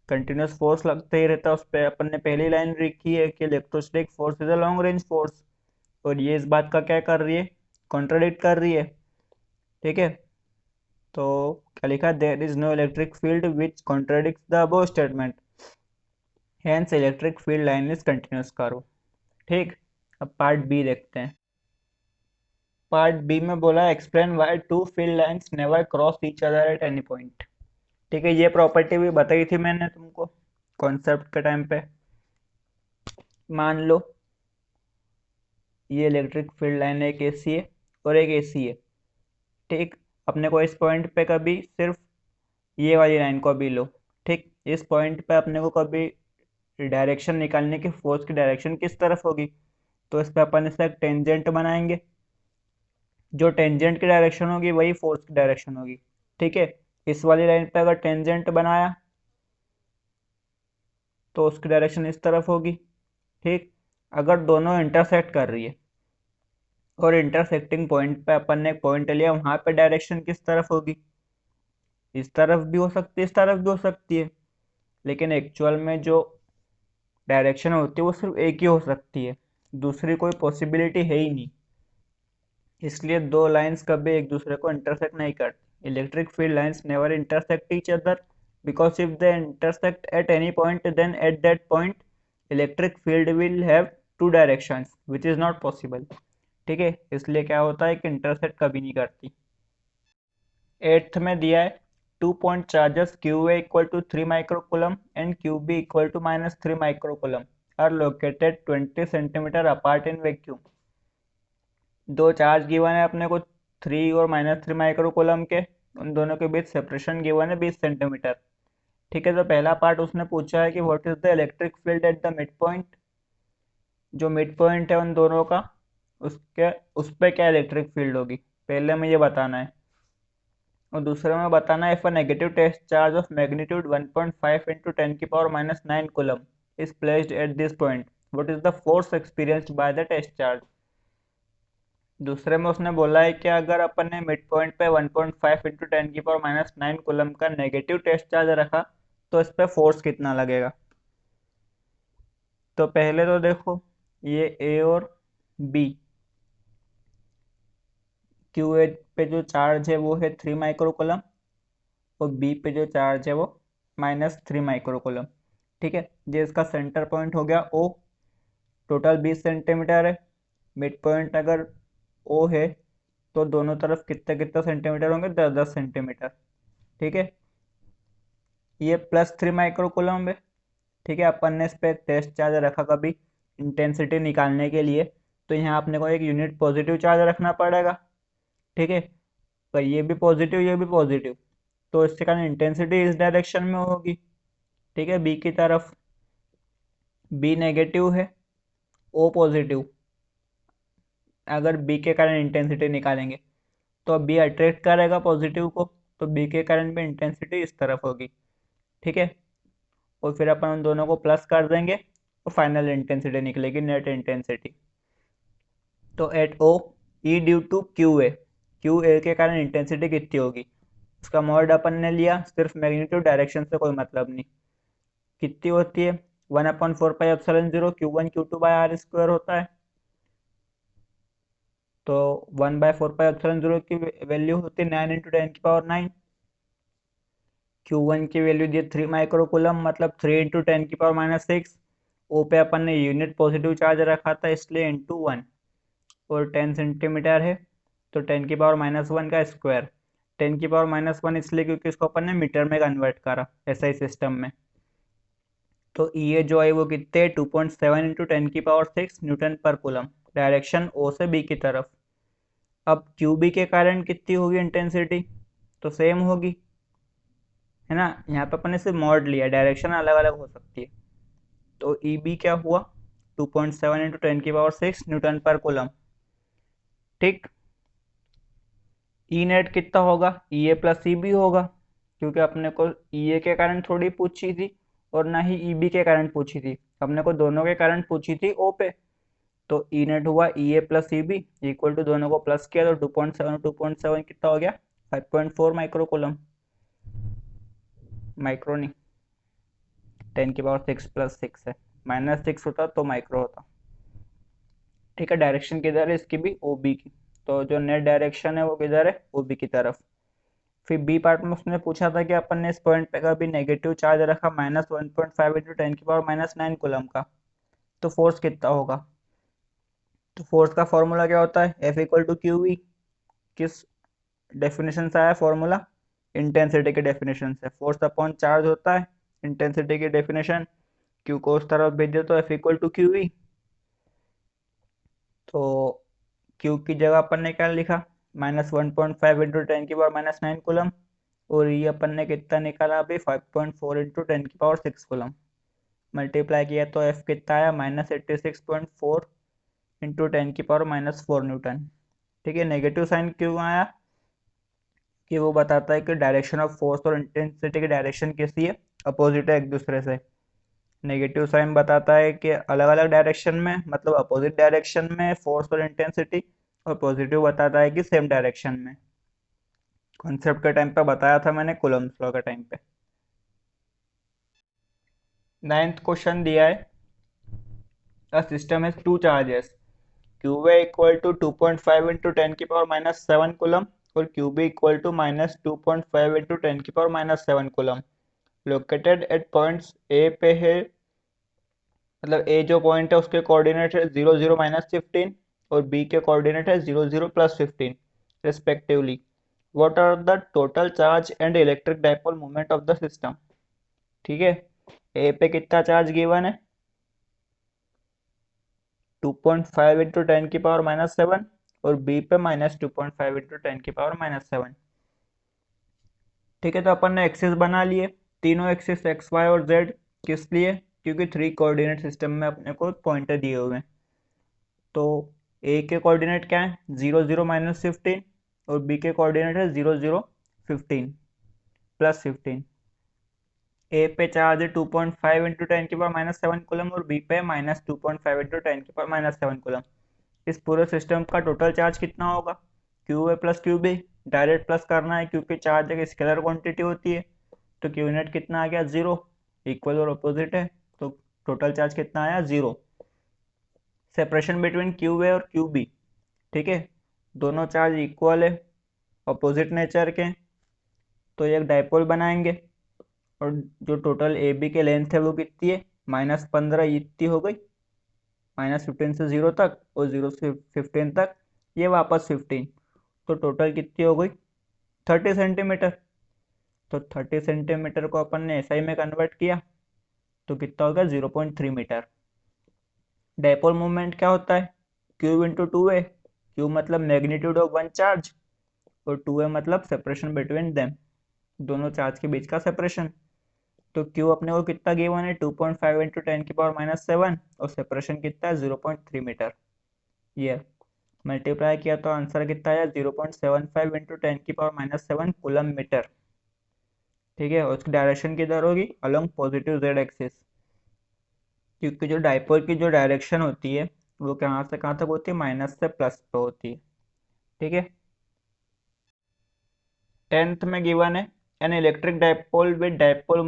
कंटिन्यूस फोर्स लगते ही रहता है उस पर। अपन ने पहली लाइन लिखी है कि electrostatic force is a long range force, और ये इस बात का क्या कर रही है, कॉन्ट्राडिक्ट कर रही है। ठीक है। तो क्या लिखा, there is no electric field which contradicts the above statement, hence electric field line is continuous curve. ठीक। अब पार्ट बी देखते हैं। पार्ट बी में बोला, explain why two field lines never cross each other at any point. ठीक है, ये प्रॉपर्टी भी बताई थी मैंने तुमको कॉन्सेप्ट के टाइम पे। मान लो ये इलेक्ट्रिक फील्ड लाइन एक एसी है और एक एसी है। ठीक। अपने को इस पॉइंट पे कभी सिर्फ ये वाली लाइन को भी लो। ठीक। इस पॉइंट पे अपने को कभी डायरेक्शन निकालने की, फोर्स की डायरेक्शन किस तरफ होगी, तो इस पे अपन इसका एक टेंजेंट बनाएंगे। जो टेंजेंट की डायरेक्शन होगी वही फोर्स की डायरेक्शन होगी। ठीक है। इस वाली लाइन पे अगर टेंजेंट बनाया तो उसकी डायरेक्शन इस तरफ होगी। ठीक। अगर दोनों इंटरसेक्ट कर रही है और इंटरसेक्टिंग पॉइंट पे अपन ने एक पॉइंट लिया, वहां पे डायरेक्शन किस तरफ होगी, इस तरफ भी हो सकती है, इस तरफ भी हो सकती है। लेकिन एक्चुअल में जो डायरेक्शन होती है वो सिर्फ एक ही हो सकती है, दूसरी कोई पॉसिबिलिटी है ही नहीं। इसलिए दो लाइंस कभी एक दूसरे को इंटरसेक्ट नहीं करती। Electric field lines never intersect each other, because if they intersect at any point, then at that point electric field will have two directions, which is not possible। ठीक है, इसलिए क्या होता है कि इंटरसेक्ट कभी नहीं करती। एट्थ में दिया है, 2 point charges QA equal to 3 microcoulomb and QB equal to -3 microcoulomb are located 20 centimeter apart in vacuum। दो चार्ज गिवन है अपने को, 3 और -3 माइक्रोकोलम के, उन दोनों के बीच सेपरेशन गिवन है 20 सेंटीमीटर। ठीक है, तो पहला पार्ट उसने पूछा है कि what is the electric field at the mid point. जो मिड पॉइंट है उन दोनों का, उसके उस पे क्या इलेक्ट्रिक फील्ड होगी, पहले में ये बताना है। और दूसरे में बताना है if a negative test charge of magnitude 1.5 into 10⁻⁹ coulomb is placed at this point, what is the force experienced by the test charge. दूसरे में उसने बोला है कि अगर अपन ने मिड पॉइंट पे 1.5 इंटू 10⁻⁹ कूलम का नेगेटिव टेस्ट चार्ज रखा तो इस पे फोर्स कितना लगेगा। तो पहले तो देखो, ये ए और बी, क्यू ए पे जो चार्ज है वो है 3 माइक्रो कूलम, और बी पे जो चार्ज है वो -3 माइक्रो कूलम। ठीक है, ये इसका सेंटर पॉइंट हो गया ओ। टोटल 20 सेंटीमीटर है। मिड पॉइंट अगर ओ है तो दोनों तरफ कितने कितने सेंटीमीटर होंगे, 10 10 सेंटीमीटर। ठीक है, ये +3 माइक्रो कूलम है। ठीक है, अपन ने इस पे टेस्ट चार्ज रखा कभी इंटेंसिटी निकालने के लिए, तो यहाँ अपने को एक यूनिट पॉजिटिव चार्ज रखना पड़ेगा। ठीक है, तो ये भी पॉजिटिव ये भी पॉजिटिव, तो इसके कारण इंटेंसिटी इस डायरेक्शन में होगी। ठीक है, बी की तरफ, बी नेगेटिव है, ओ पॉजिटिव। अगर बी के कारण इंटेंसिटी निकालेंगे तो बी अट्रैक्ट करेगा पॉजिटिव को, तो बी के कारण भी इंटेंसिटी इस तरफ होगी। ठीक है, और फिर अपन उन दोनों को प्लस कर देंगे और फाइनल इंटेंसिटी निकलेगी, नेट इंटेंसिटी। तो at O, E due to Q A, Q A के कारण इंटेंसिटी कितनी होगी, उसका मॉड अपन ने लिया, सिर्फ मैग्नीट्यूड डायरेक्शन से कोई मतलब नहीं। कितनी होती है, 1/4πε0 Q1 Q2/r² होता है। तो 1/4πε0 की वैल्यू होती है 9 × 10⁹ Q1 की वैल्यू दी 3 माइक्रो कूलम, मतलब 3 × 10⁻⁶। ओ पे अपन ने यूनिट पॉजिटिव चार्ज रखा था इसलिए इंटू 1, और 10 सेंटीमीटर है तो 10⁻⁻1 का स्क्वायर। 10⁻⁻1 इसलिए क्योंकि इसको अपन ने मीटर में कन्वर्ट करा एसआई सिस्टम में। तो ये जो है वो कितने, 2.7 × 10⁶ न्यूटन पर कूलम, डायरेक्शन ओ से बी की तरफ। अब क्यू बी के कारण कितनी होगी इंटेंसिटी, तो सेम होगी, है ना। यहाँ पे अपन ने सिर्फ मॉड लिया, डायरेक्शन अलग अलग हो सकती है। तो ई बी क्या हुआ, 2.7 × 10⁶ न्यूटन पर कूलम। ठीक, ई नेट कितना होगा, ई ए प्लस ई बी होगा, क्योंकि अपने को ई ए के कारण थोड़ी पूछी थी और ना ही ई बी के कारण पूछी थी, अपने को दोनों के कारण पूछी थी ओ पे। तो ई नेट हुआ E A plus E B equal to, दोनों को प्लस किया तो 2.7 कितना हो गया, 5.4 माइक्रो कूलम। माइक्रो नहीं, 10⁶ + 6 है, -6 होता तो माइक्रो होता। ठीक है, डायरेक्शन किधर है इसकी भी, ओ बी की, तो जो नेट डायरेक्शन है वो किधर है, ओ बी की तरफ। फिर बी पार्ट में उसने पूछा था कि अपन ने इस पॉइंट पे कभी नेगेटिव चार्ज रखा -1.5 × 10⁻⁹ कूलम का, तो फोर्स कितना होगा। तो फोर्स का फॉर्मूला क्या होता है, F = QV। किस डेफिनेशन से आया फॉर्मूला, इंटेंसिटी के डेफिनेशन से। फोर्स अपॉन चार्ज होता है इंटेंसिटी की डेफिनेशन, क्यू को उस तरफ भेज दे तो F = QV। तो क्यू की जगह अपन ने क्या लिखा, -1.5 × 10⁻⁹ कूलम, और ये अपन ने कितना निकाला अभी, 5.4 × 10⁶ कूलम। मल्टीप्लाई किया तो F कितना आया, -86.4 × 10⁻⁻4 न्यूटन। ठीक है, नेगेटिव साइन क्यों आया, कि वो बताता है कि डायरेक्शन ऑफ फोर्स और इंटेंसिटी की डायरेक्शन कैसी है, अपोजिट है एक दूसरे से। नेगेटिव साइन बताता है कि अलग अलग डायरेक्शन में, मतलब अपोजिट डायरेक्शन में फोर्स और इंटेंसिटी, और पॉजिटिव बताता है कि सेम डायरेक्शन में। कॉन्सेप्ट के टाइम पे बताया था मैंने, कूलम्ब्स लॉ के टाइम पे। 9th क्वेश्चन दिया है, a system has two charges, QA equal to 2.5 into 10⁻⁷ coulomb और QB equal to -2.5 into 10⁻⁷ coulomb, located at points A पे है, मतलब ए जो पॉइंट है उसके कोऑर्डिनेट है 0 0 -15 और बी के कोऑर्डिनेट है 0 0 +15 respectively. What are the total charge and electric dipole moment of the system. ठीक है, ए पे कितना चार्ज गिवन है, 2.5 into 10⁻⁷ और बी पे -2.5 into 10⁻⁷। ठीक है, तो अपन ने एक्सिस बना लिए, तीनों एक्सिस एक्स वाई और जेड, किस लिए? क्योंकि 3 कोऑर्डिनेट सिस्टम में अपने को पॉइंटर दिए हुए हैं। तो ए के कोऑर्डिनेट क्या है? 0 0 -15, और बी के कोऑर्डिनेट है 0 0 15 प्लस 15। ए पे चार्ज है 2.5 इंटू 10⁻⁷ कूलम, और बी पे -2.5 इंटू 10⁻⁷ कूलम। इस पूरे सिस्टम का टोटल चार्ज कितना होगा? Q A plus Q B. Direct plus करना है क्योंकि चार्ज एक स्केलर क्वांटिटी होती है। तो क्यू नेट कितना आ गया? 0। इक्वल और अपोजिट है, तो टोटल चार्ज कितना आया? 0। सेपरेशन बिटवीन क्यू ए और क्यू बी, ठीक है, दोनों चार्ज इक्वल है, अपोजिट नेचर के, तो एक डायपोल बनाएंगे। और जो टोटल ए बी के लेंथ है वो कितनी है? -15 इतनी हो गई, -15 से 0 तक, और 0 से 15 तक ये वापस 15, तो टोटल कितनी हो गई? 30 सेंटीमीटर। तो 30 सेंटीमीटर को अपन ने एसआई में कन्वर्ट किया तो कितना हो गया? 0.3 मीटर। डायपोल मूवमेंट क्या होता है? क्यू इंटू टू ए। क्यू मतलब मैग्नीट्यूड ऑफ वन चार्ज, और टू ए मतलब सेपरेशन बिटवीन देम, दोनों चार्ज के बीच का सेपरेशन। तो क्यू अपने को कितना गिवन है? 2.5 इंटू 10⁻⁷, और सेपरेशन कितना है? 0.3 मीटर। ये मल्टीप्लाई किया तो आंसर कितना आया? 0.75 इंटू 10⁻⁷ कूलम मीटर। ठीक है, और उसकी डायरेक्शन किधर होगी? अलोंग पॉजिटिव जेड एक्सिस, क्योंकि जो डायपोल की जो डायरेक्शन होती है वो कहाँ से कहाँ तक होती है? माइनस से प्लस पे होती है। ठीक है, 10th में गिवन है an electric dipole with dipole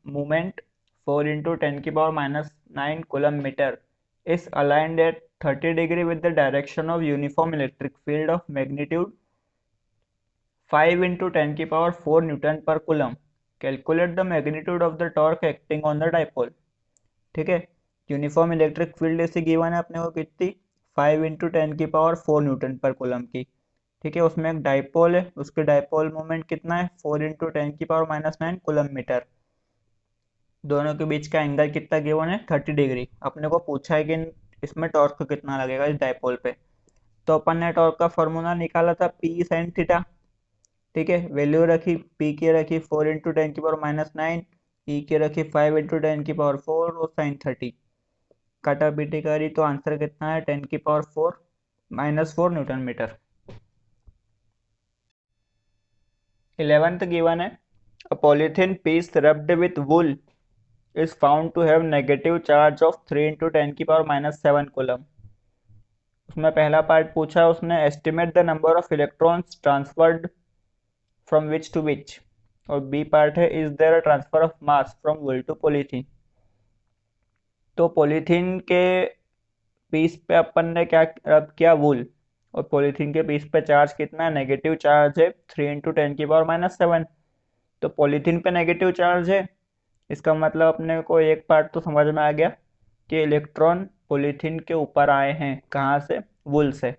moment 4 into 10⁻⁹ coulomb metre is aligned at 30 degree with the direction of uniform electric field of magnitude 5 into 10⁴ Newton per coulomb. Calculate the magnitude of the torque acting on the dipole. ठीक है, यूनिफॉर्म इलेक्ट्रिक फील्ड ऐसे गिवन है अपने को कितनी? 5 इंटू 10⁴ न्यूटन पर कूलम की। ठीक है, उसमें एक डाइपोल है, उसके डाइपोल मोमेंट कितना है? 4 इंटू 10⁻⁹ कूलम मीटर। दोनों के बीच का एंगल कितना गिवन है? 30 डिग्री। अपने को पूछा है कि इसमें टॉर्क कितना लगेगा इस डाइपोल पे। तो अपन ने टॉर्क का फॉर्मूला निकाला था पी साइन थीटा। ठीक है, वैल्यू रखी, पी की रखी 4 इंटू 10⁻⁹, ई की रखी 5 इंटू 10⁴, और साइन 30 काटा पीटी करी तो आंसर कितना है? 10⁻⁴ -4 न्यूटन मीटर। 11th गिवन है a polythene piece rubbed with wool is found to have negative charge of 3 into 10⁻⁷ coulomb. उसमें पहला पार्ट पूछा उसने estimate the number of electrons transferred from which to which, और बी पार्ट है is there a transfer of mass from wool to polythene. तो पॉलीथीन के पीस पे अपन ने क्या रब किया? वुल। और पॉलीथीन के पीस पे चार्ज कितना है? नेगेटिव चार्ज है 3 इंटू 10⁻⁷। तो पॉलीथीन पे नेगेटिव चार्ज है, इसका मतलब अपने को एक पार्ट तो समझ में आ गया कि इलेक्ट्रॉन पॉलीथीन के ऊपर आए हैं, कहाँ से? वुल से।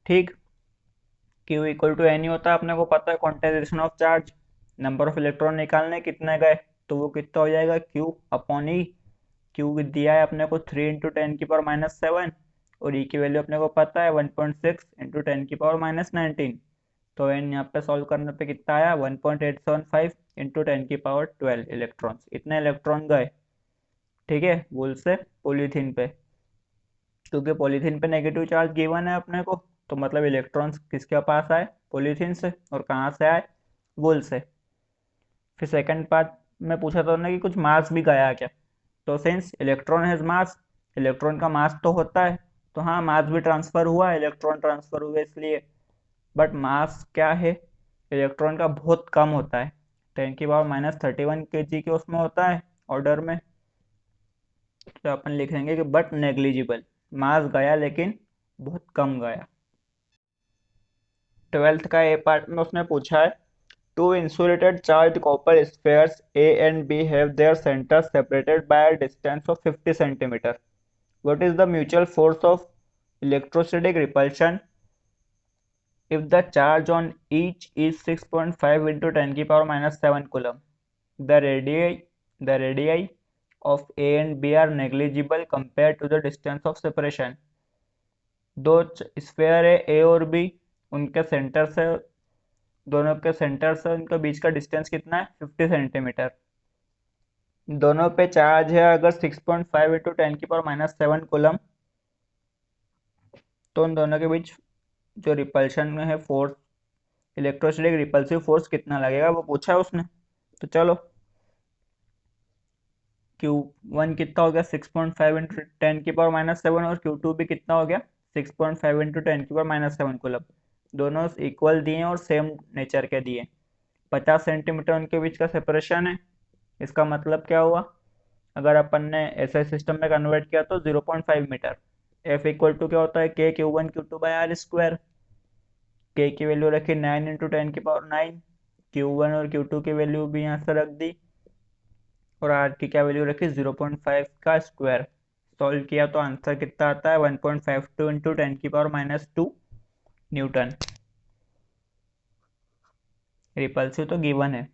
ठीक, क्यू इक्वल टू एन होता है, अपने को पता है quantization of charge. Number of electron निकालने कितने गए, तो वो कितना हो जाएगा? क्यू अपॉन ई। क्यू दिया है अपने को 3 इंटू 10⁻⁷, और ई की वैल्यू अपने को पता है 1.6 इंटू 10⁻⁹। तो एन यहाँ पे सॉल्व करने पे कितना आया? 1.875 इंटू 10⁻12 इलेक्ट्रॉन्स। इतने इलेक्ट्रॉन गए, ठीक है, वुल से पॉलीथीन पे। क्योंकि पॉलीथीन पे नेगेटिव चार्ज गिवन है अपने को, तो मतलब इलेक्ट्रॉन्स किसके पास आए? पॉलीथीन से। और कहाँ से आए? वुल से। फिर सेकंड पार्ट में पूछा था उन्होंने कि कुछ मास भी गया क्या, तो since electron has mass, electron का मास तो होता है, तो हाँ मास भी ट्रांसफर हुआ, इलेक्ट्रॉन ट्रांसफर हुए इसलिए। बट मास क्या है इलेक्ट्रॉन का? बहुत कम होता है, 10⁻31 kg के उसमें होता है ऑर्डर में। तो अपन लिखेंगे कि बट नेग्लिजिबल, मास गया लेकिन बहुत कम गया। 12th का ए पार्ट में उसने पूछा है to insulated charged copper spheres A and B have their centers separated by a distance of 50 centimeter. What is the mutual force of electrostatic repulsion if the charge on each is 6.5 into 10⁻⁷ coulomb? The radii of A and B are negligible compared to the distance of separation. दो स्फेयर है ए और बी, उनके सेंटर से दोनों के सेंटर से उनके बीच का डिस्टेंस कितना है, 50 सेंटीमीटर। दोनों पे चार्ज है अगर 6.5 इंटू 10⁻⁻7 कूलम, तो उन दोनों के बीच जो रिपल्शन में है फोर्स, इलेक्ट्रोस्टैटिक रिपल्सिव फोर्स कितना लगेगा वो पूछा है उसने। तो चलो, Q1 कितना हो गया 6.5 इंटू 10⁻⁻7 और Q2 भी कितना हो गया 6.5 इंटू 10⁻⁻7 कूलम। दोनों इक्वल दिए और सेम नेचर के दिए। 50 सेंटीमीटर उनके बीच का सेपरेशन है। इसका मतलब क्या हुआ, अगर अपन ने ऐसे सिस्टम में कन्वर्ट किया तो 0.5 मीटर। F इक्वल टू क्या होता है, K Q1 Q2 by R square. K की वैल्यू रखी 9 इंटू 10⁻9, Q1 और Q2 की वैल्यू भी यहाँ से रख दी, और R की क्या वैल्यू रखी 0.5 का स्क्वायर। सॉल्व किया तो आंसर कितना आता है 1.52 इंटू 10⁻⁻2 न्यूटन। रिपल्सिव तो गिवन है।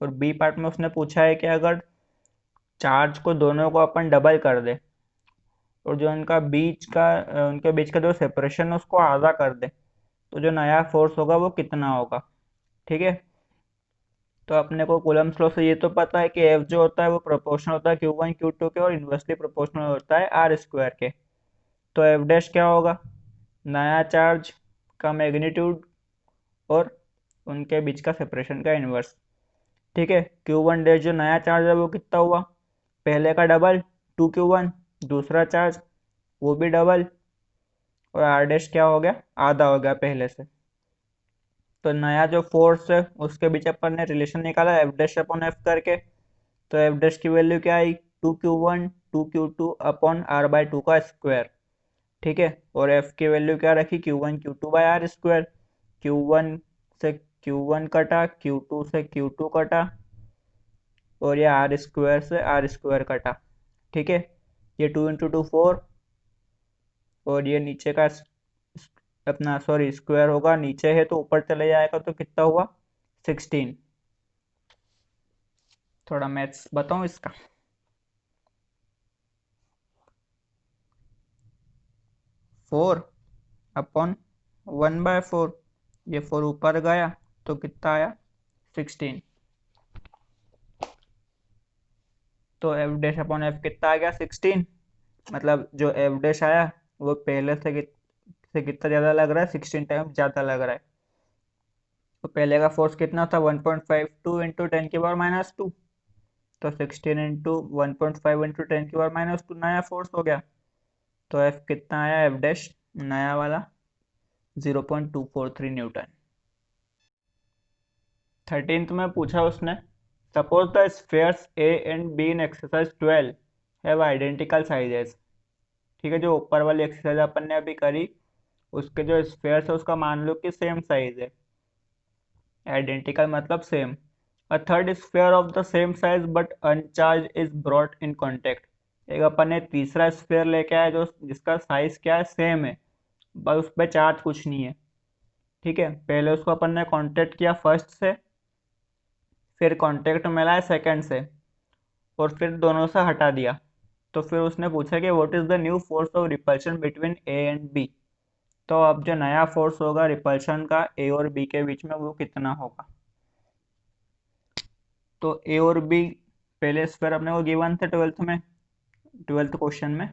और बी पार्ट में उसने पूछा है कि अगर चार्ज को दोनों को अपन डबल कर दे और जो उनके बीच का जो सेपरेशन है उसको आधा कर दे, तो जो नया फोर्स होगा वो कितना होगा। ठीक है, तो अपने को कूलम्स लॉ से ये तो पता है कि F जो होता है वो प्रोपोर्शनल होता है Q1 Q2 के और इन्वर्सली प्रोपोर्शनल होता है R स्क्वायर के। तो F डैश क्या होगा, नया चार्ज का मैग्नीट्यूड और उनके बीच का सेपरेशन का इन्वर्स। ठीक है, Q1 डैश जो नया चार्ज है वो कितना हुआ, पहले का डबल 2Q1, दूसरा चार्ज वो भी डबल, और R डैश क्या हो गया, आधा हो गया पहले से। तो नया जो फोर्स है उसके बीच अपन ने रिलेशन निकाला F डैश अपॉन F करके। तो F डैश की वैल्यू क्या आई, 2Q1 2Q2 अपॉन R/2 का स्क्वायर। ठीक है, और F की वैल्यू क्या रखी, Q1 Q2 by R square. Q1 से Q1 कटा, Q2 से Q2 कटा, और ये आर स्क्वायर से आर स्क्वायर कटा। ठीक है, ये 2 इंटू 2 4, और ये नीचे का अपना सॉरी स्क्वायर होगा, नीचे है तो ऊपर चले जाएगा, तो कितना हुआ 16। थोड़ा मैथ्स बताऊं इसका। 4 अपॉन 1/4, ये 4 ऊपर गया तो कितना आया 16। तो एफ डैश अपॉन एफ कितना आ गया 16। मतलब जो एफ डैश आया वो पहले से कितना ज़्यादा लग रहा है, 16 टाइम ज़्यादा लग रहा है। तो पहले का फोर्स कितना था 1.52 इंटू 10⁻⁻2, तो 16 इंटू 1.5 इंटू 10⁻⁻2 नया फोर्स हो गया। तो एफ कितना आया, एफ डैश नया वाला 0.243 न्यूटन। 13th में पूछा उसने, suppose the spheres A and be in exercise 12 have identical sizes. ठीक है, जो ऊपर वाली एक्सरसाइज अपन ने अभी करी उसके जो स्फेयर्स है उसका मान लो कि सेम साइज है। आइडेंटिकल मतलब same. A third sphere of the same size but अनचार्ज is brought in contact. एक अपन ने तीसरा स्फेयर लेके आया जो जिसका साइज क्या है, सेम है, बस उस पर चार्ज कुछ नहीं है। ठीक है, पहले उसको अपन ने कांटेक्ट किया फर्स्ट से, फिर कांटेक्ट मिला है सेकंड से, और फिर दोनों से हटा दिया। तो फिर उसने पूछा कि what is the new force of repulsion between A and B. तो अब जो नया फोर्स होगा रिपल्शन का ए और बी के बीच में वो कितना होगा। तो ए और बी पहले स्क्वायर अपने को गिवन थे 12th क्वेश्चन में।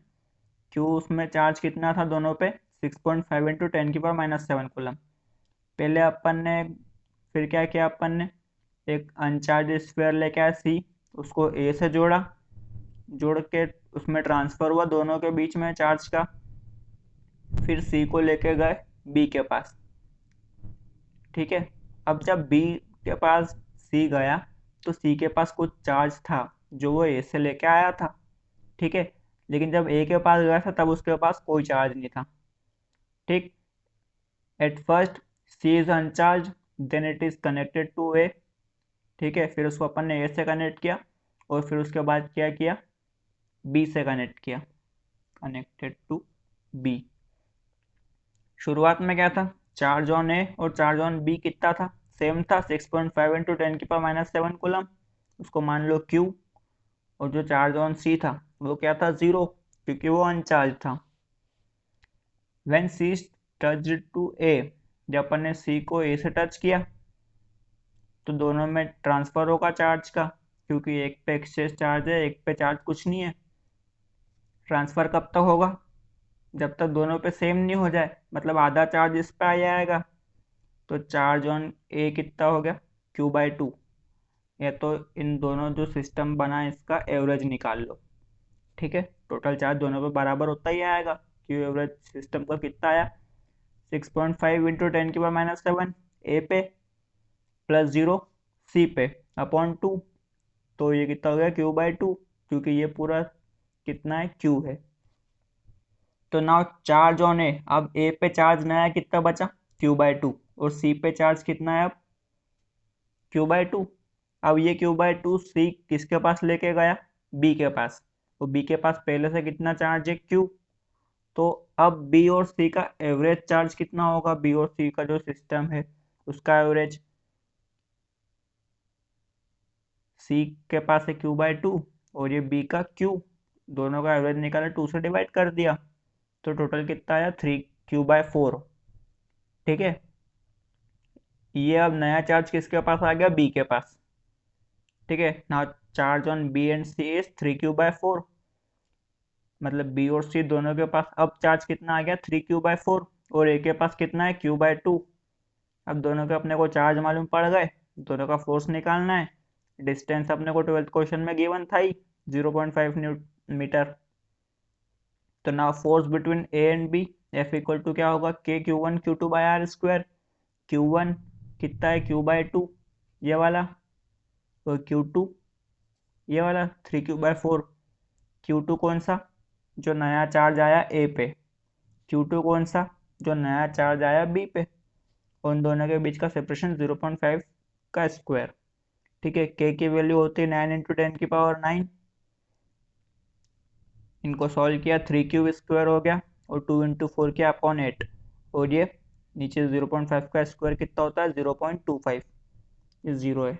क्यू उसमें चार्ज कितना था दोनों पे 6.5 इंटू 10⁻⁷ कूलम। पहले अपन ने फिर क्या किया, अपन ने एक अनचार्ज स्क्वायर लेके आया सी, उसको ए से जोड़ के उसमें ट्रांसफर हुआ दोनों के बीच में चार्ज का। फिर सी को लेके गए बी के पास। ठीक है, अब जब बी के पास सी गया तो सी के पास कुछ चार्ज था जो वो ए से लेके आया था। ठीक है, लेकिन जब ए के पास गया था तब उसके पास कोई चार्ज नहीं था। ठीक, at first C is uncharged, then it is connected to A. ठीक है, फिर उसको अपन ने ए से कनेक्ट किया, और फिर उसके बाद क्या किया, बी से कनेक्ट किया, कनेक्टेड टू बी। शुरुआत में क्या था, चार्ज ऑन ए और चार्ज ऑन बी कितना था, सेम था 6.5 इंटू 10⁻⁷ कूलम, उसको मान लो क्यू। और जो चार्ज ऑन सी था वो क्या था, जीरो, क्योंकि वो अनचार्ज था। व्हेन सी टच्ड टू ए, जब अपन ने सी को ए से टच किया तो दोनों में ट्रांसफर होगा चार्ज का, क्योंकि एक पे एक्सचेंज चार्ज है, एक पे चार्ज कुछ नहीं है। ट्रांसफर कब तक होगा? जब तक दोनों पे सेम नहीं हो जाए, मतलब आधा चार्ज इस पे आ जाएगा। तो चार्ज ऑन ए कितना हो गया? Q/2। या तो इन दोनों जो सिस्टम बना है इसका एवरेज निकाल लो। ठीक है, टोटल चार्ज दोनों पे बराबर होता ही आएगा। क्यू एवरेज सिस्टम का कितना आया? 6.5 इंटू 10⁻⁷ ए पे प्लस 0 सी पे अपॉन 2। तो ये कितना हो गया? Q/2, क्योंकि ये पूरा कितना है? Q है। तो नाउ चार्ज ऑन ए, अब ए पे चार्ज नया कितना बचा? Q/2। और सी पे चार्ज कितना है अब? Q/2। अब ये Q/2 सी किसके पास लेके गया? बी के पास। तो बी के पास पहले से कितना चार्ज है? Q। तो अब बी और सी का एवरेज चार्ज कितना होगा? बी और सी का जो सिस्टम है उसका एवरेज, सी के पास है Q/2 और ये बी का Q, दोनों का एवरेज निकाला, 2 से डिवाइड कर दिया, तो टोटल कितना आया? 3Q/4। ठीक है, ये अब नया चार्ज किसके पास आ गया? बी के पास। ठीक है, now charge on B and C is 3Q/4। मतलब बी और सी दोनों के पास अब चार्ज कितना आ गया? 3Q/4। और ए के पास कितना है? Q/2। अब दोनों के अपने को चार्ज मालूम पड़ गए, दोनों का फोर्स निकालना है। डिस्टेंस अपने को 12th क्वेश्चन में गिवन था ही, 0.5 मीटर। तो now force between A and B, F equal to क्या होगा? KQ1Q2/r²। Q1 कितना है? Q/2 ये वाला, और Q2 ये वाला 3Q/4। Q2 कौन सा? जो नया चार्ज आया ए पे। Q2 कौन सा? जो नया चार्ज आया बी पे। उन दोनों के बीच का सेपरेशन 0.5 का स्क्वायर। ठीक है, के की वैल्यू होती है 9 इंटू 10⁹। इनको सॉल्व किया, 3Q² हो गया, और 2 इंटू 4 किया अपॉन 8। और ये नीचे 0.5 का स्क्वायर कितना होता है? 0.25। ये 0 है।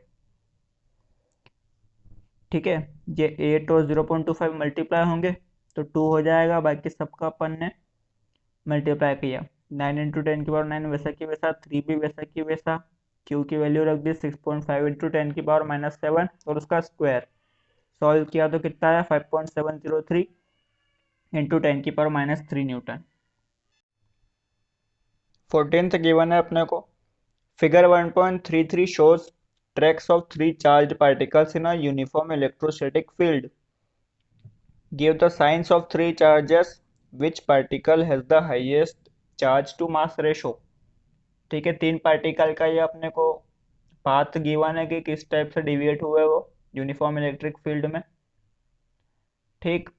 ठीक है, ये 8 और 0.25 मल्टीप्लाई होंगे तो 2 हो जाएगा, बाकी सबका अपन ने मल्टीप्लाई किया। 9 इंटू 10⁹ वैसा की वैसा, 3 भी वैसा की वैसा। क्यू की वैल्यू रख दी 6.5 इंटू 10⁻⁷ और उसका स्क्वायर। सॉल्व किया तो कितना आया? 5.703 इंटू 10⁻³ न्यूटन। 14th गिवन है अपने को। Figure 1.33 shows tracks of 3 charged particles in a uniform electrostatic field. Give the signs of 3 charges. Which particle has the highest charge to mass ratio? ठीक है, 3 पार्टिकल का ये अपने को पाथ गिवन है कि किस टाइप से डिविएट हुए वो यूनिफॉर्म इलेक्ट्रिक फील्ड में। ठीक,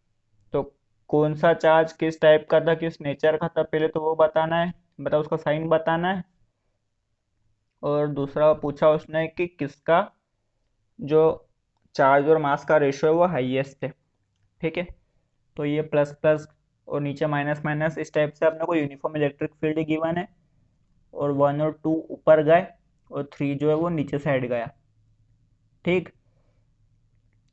तो कौन सा चार्ज किस टाइप का था, किस नेचर का था, पहले तो वो बताना है, मतलब उसका साइन बताना है। और दूसरा पूछा उसने कि किसका जो चार्ज और मास का रेशियो है वो हाईएस्ट है। ठीक है, तो ये प्लस प्लस और नीचे माइनस माइनस, इस टाइप से अपने को यूनिफॉर्म इलेक्ट्रिक फील्ड गिवन है। और 1 और 2 ऊपर गए और 3 जो है वो नीचे साइड गया। ठीक,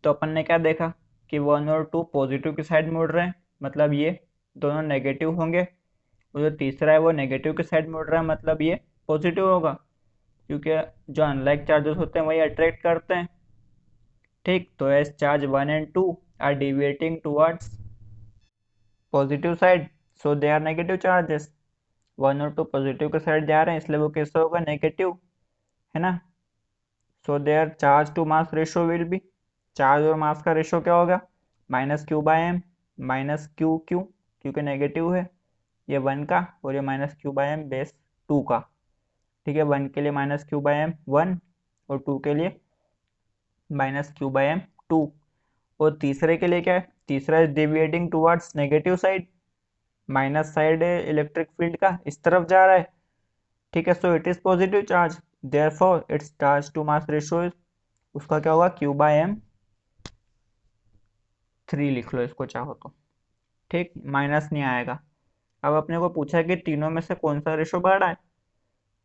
तो अपन ने क्या देखा कि 1 और 2 पॉजिटिव की साइड मुड़ रहे हैं, मतलब ये दोनों नेगेटिव होंगे। और जो तीसरा है वो नेगेटिव की साइड मुड़ रहा है, मतलब ये पॉजिटिव होगा, क्योंकि जो अनलाइक चार्जेस होते हैं वही अट्रैक्ट करते हैं। ठीक, तो as charge 1 and 2 are deviating towards positive side, so they are negative charges. 1 और 2 पॉजिटिव के साइड जा रहे हैं, इसलिए वो कैसे होगा? नेगेटिव, है ना। So their charge to mass ratio will be, charge और मास का रेशियो क्या होगा? -Q/m -Q क्योंकि नेगेटिव है ये 1 का, और ये -Q/m बेस 2 का। ठीक है, 1 के लिए -Q/m 1 और 2 के लिए -Q/m 2। और तीसरे के लिए क्या है? तीसरा is deviating towards negative side, minus side है इलेक्ट्रिक फील्ड का, इस तरफ जा रहा है। ठीक है, so it is positive charge, therefore its charge to mass ratio उसका क्या होगा? Q/m 3 लिख लो इसको चाहो तो। ठीक, माइनस नहीं आएगा। अब अपने को पूछा है कि तीनों में से कौन सा रेशो बड़ा है,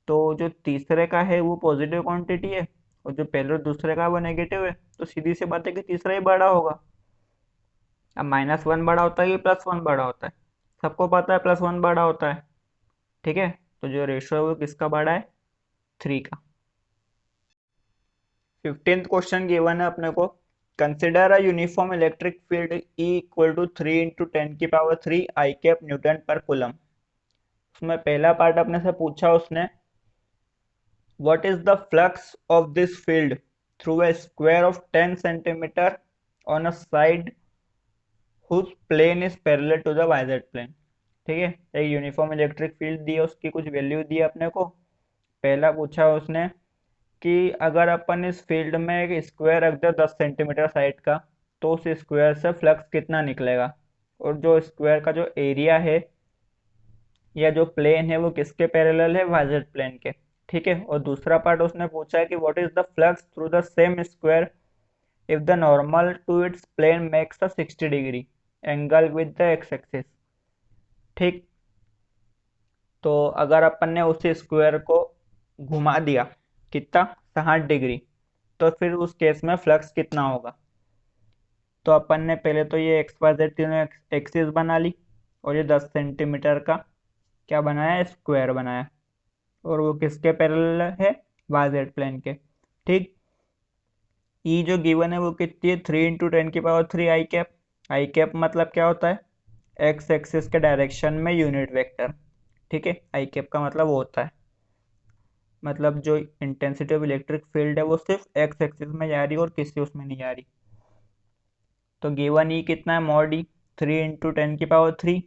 तो जो तीसरे का है वो पॉजिटिव क्वांटिटी है, और जो पहले और दूसरे का वो नेगेटिव है, तो सीधी सी बात है कि तीसरा ही बड़ा होगा। अब -1 बड़ा होता है कि +1 बड़ा होता है? सबको पता है +1 बड़ा होता है। ठीक है, तो जो रेशो है वो किसका बड़ा है? 3 का। 15th क्वेश्चन गिवन है अपने को, consider a uniform electric field E equal to 3 into 10⁻³ i cap newton पर कूलम। उसमें पहला पार्ट अपने से पूछा उसने, what is the flux of this field through a square of 10 centimetre on a side whose plane is parallel to the YZ plane. ठीक है, एक यूनिफॉर्म इलेक्ट्रिक फील्ड दी है, उसकी कुछ वैल्यू दी है अपने को। पहला पूछा उसने कि अगर अपन इस फील्ड में एक स्क्वायर रख दे 10 सेंटीमीटर साइड का, तो उस स्क्वायर से फ्लक्स कितना निकलेगा, और जो स्क्वायर का जो एरिया है या जो प्लेन है वो किसके पैरेलल है, वाइजेड प्लेन के। ठीक है, और दूसरा पार्ट उसने पूछा है कि what is the flux through the same square if the normal to its plane makes a 60 degree angle with the X axis. ठीक, तो अगर अपन ने उसी स्क्वायर को घुमा दिया कितना, 60 डिग्री, तो फिर उस केस में फ्लक्स कितना होगा। तो अपन ने पहले तो ये एक्स वाई जेड तीनों एक्सिस बना ली, और ये 10 सेंटीमीटर का क्या बनाया, स्क्वायर बनाया, और वो किसके पैरेलल है, वाई जेड प्लेन के। ठीक, ई जो गिवन है वो कितनी है, 3 into 10⁻³ i cap. I cap मतलब क्या होता है, एक्स एक्सिस के डायरेक्शन में यूनिट वेक्टर। ठीक है, आई कैप का मतलब वो होता है, मतलब जो इंटेंसिटी ऑफ इलेक्ट्रिक फील्ड है वो सिर्फ एक्स एक्सिस में जा रही है और किसी उसमें नहीं जा रही। तो गिवन ई कितना है, मॉड ई 3 इंटू 10⁻³।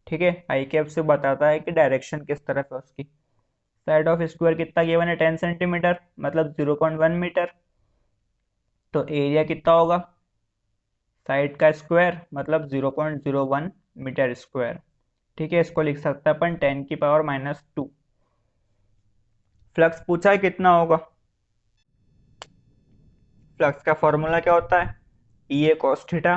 ठीक है, आई कैप से बताता है कि डायरेक्शन किस तरफ है उसकी। साइड ऑफ स्क्वायर कितना गिवन है, 10 सेंटीमीटर मतलब 0.1 मीटर। तो एरिया कितना होगा, साइड का स्क्वायर मतलब 0.01 मीटर स्क्वायर। ठीक है, इसको लिख सकते हैं अपन 10⁻²। फ्लक्स पूछा है कितना होगा, फ्लक्स का फॉर्मूला क्या होता है, ई ए कॉस थीटा।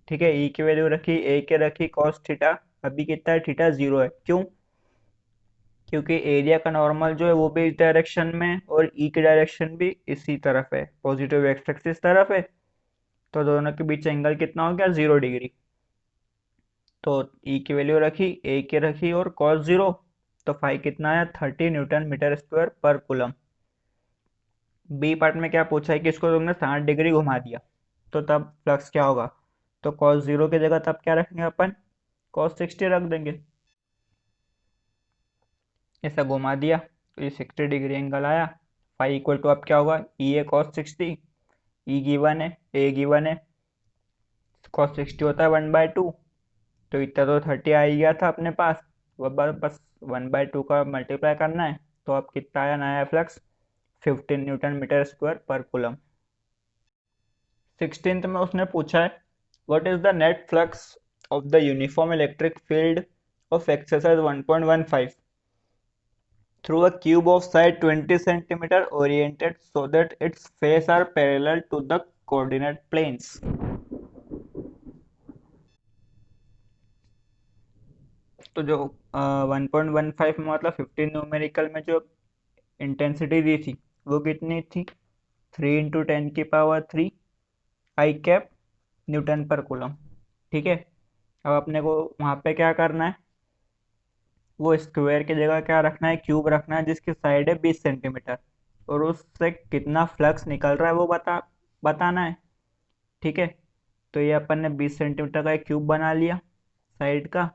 ठीक है, ई की वैल्यू रखी, ए के रखी, कॉस थीटा। अभी कितना है, थीटा 0 है, क्यों, क्योंकि एरिया का नॉर्मल जो है वो भी इस डायरेक्शन में और ई की डायरेक्शन भी इसी तरफ है, पॉजिटिव एक्स एक्सिस तरफ है। तो दोनों के बीच एंगल कितना हो गया, 0 डिग्री। तो ई की वैल्यू रखी, ए की रखी, और कॉस 0, तो फाई कितना आया, 30 न्यूटन मीटर स्क्वायर पर कूलम। बी पार्ट में क्या पूछा है कि इसको तुमने 60 डिग्री घुमा दिया, तो तब फ्लक्स क्या होगा। तो कॉस 0 की जगह तब क्या रखेंगे अपन, कॉस 60 रख देंगे। ऐसा घुमा दिया तो ये 60 डिग्री एंगल आया। फाई इक्वल टू अब क्या होगा, ई ए कॉस 60। ई गिवन है, ए गिवन है, कॉस 60 होता है 1/2। तो इतना तो 30 आ ही गया था अपने पास, वो बस 1/2 का मल्टीप्लाई करना है। तो अब कितना आया नया फ्लक्स, 15 न्यूटन मीटर स्क्वायर पर कूलम। 16th में उसने पूछा है, what is the net flux of the uniform electric field of exercise 1.15 through a cube of side 20 centimeter oriented so that its face are parallel to the coordinate planes। तो जो 1.15 में मतलब 15 न्यूमेरिकल में जो इंटेंसिटी दी थी वो कितनी थी, 3 इंटू 10⁻³ आई कैप न्यूटन पर कूलम। ठीक है, अब अपने को वहाँ पे क्या करना है, वो स्क्वायर की जगह क्या रखना है, क्यूब रखना है जिसकी साइड है 20 सेंटीमीटर, और उससे कितना फ्लक्स निकल रहा है वो बताना है। ठीक है, तो ये अपन ने 20 सेंटीमीटर का एक क्यूब बना लिया साइड का।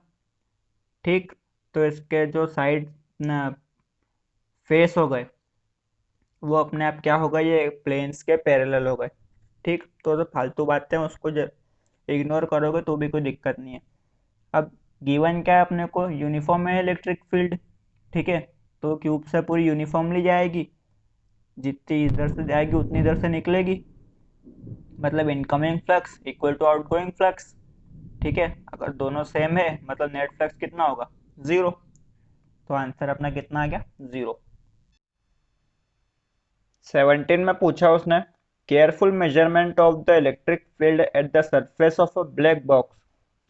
ठीक, तो इसके जो साइड फेस हो गए वो अपने आप क्या होगा, ये प्लेन्स के पैरेलल हो गए। ठीक, तो फालतू बातें उसको इग्नोर करोगे तो भी कोई दिक्कत नहीं है। अब गिवन क्या है अपने को, यूनिफॉर्म है इलेक्ट्रिक फील्ड। ठीक है, तो क्यूब से पूरी यूनिफॉर्मली जाएगी, जितनी इधर से जाएगी उतनी इधर से निकलेगी, मतलब incoming flux equal to outgoing flux. ठीक है, अगर दोनों सेम है मतलब नेट फ्लक्स कितना होगा, 0। तो आंसर अपना कितना आ गया, 0। 17 में पूछा उसने, careful measurement of the electric field at the surface of a black box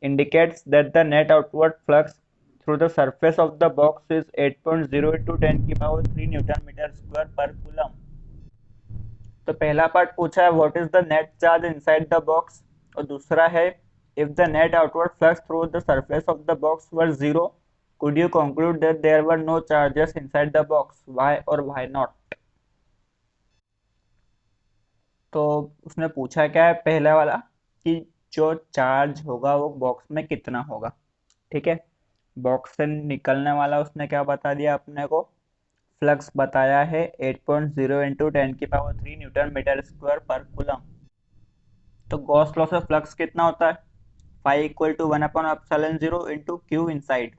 indicates that the net outward flux through the surface of the box is 8.0 into 10⁻³ newton metre square पर कूलम। तो पहला पार्ट पूछा है what is the net charge inside the box, और दूसरा है if the net outward flux through the surface of the box were 0 could you conclude that there were no charges inside the box, why or why not। तो उसने पूछा क्या है पहला वाला कि जो चार्ज होगा वो बॉक्स में कितना होगा। ठीक है, बॉक्स से निकलने वाला उसने क्या बता दिया अपने को, फ्लक्स बताया है 8.0 इंटू 10⁻³ न्यूटन मीटर स्क्वायर पर कूलम। तो गॉस लॉ से फ्लक्स कितना होता है, phi equal to 1/0 into Q inside.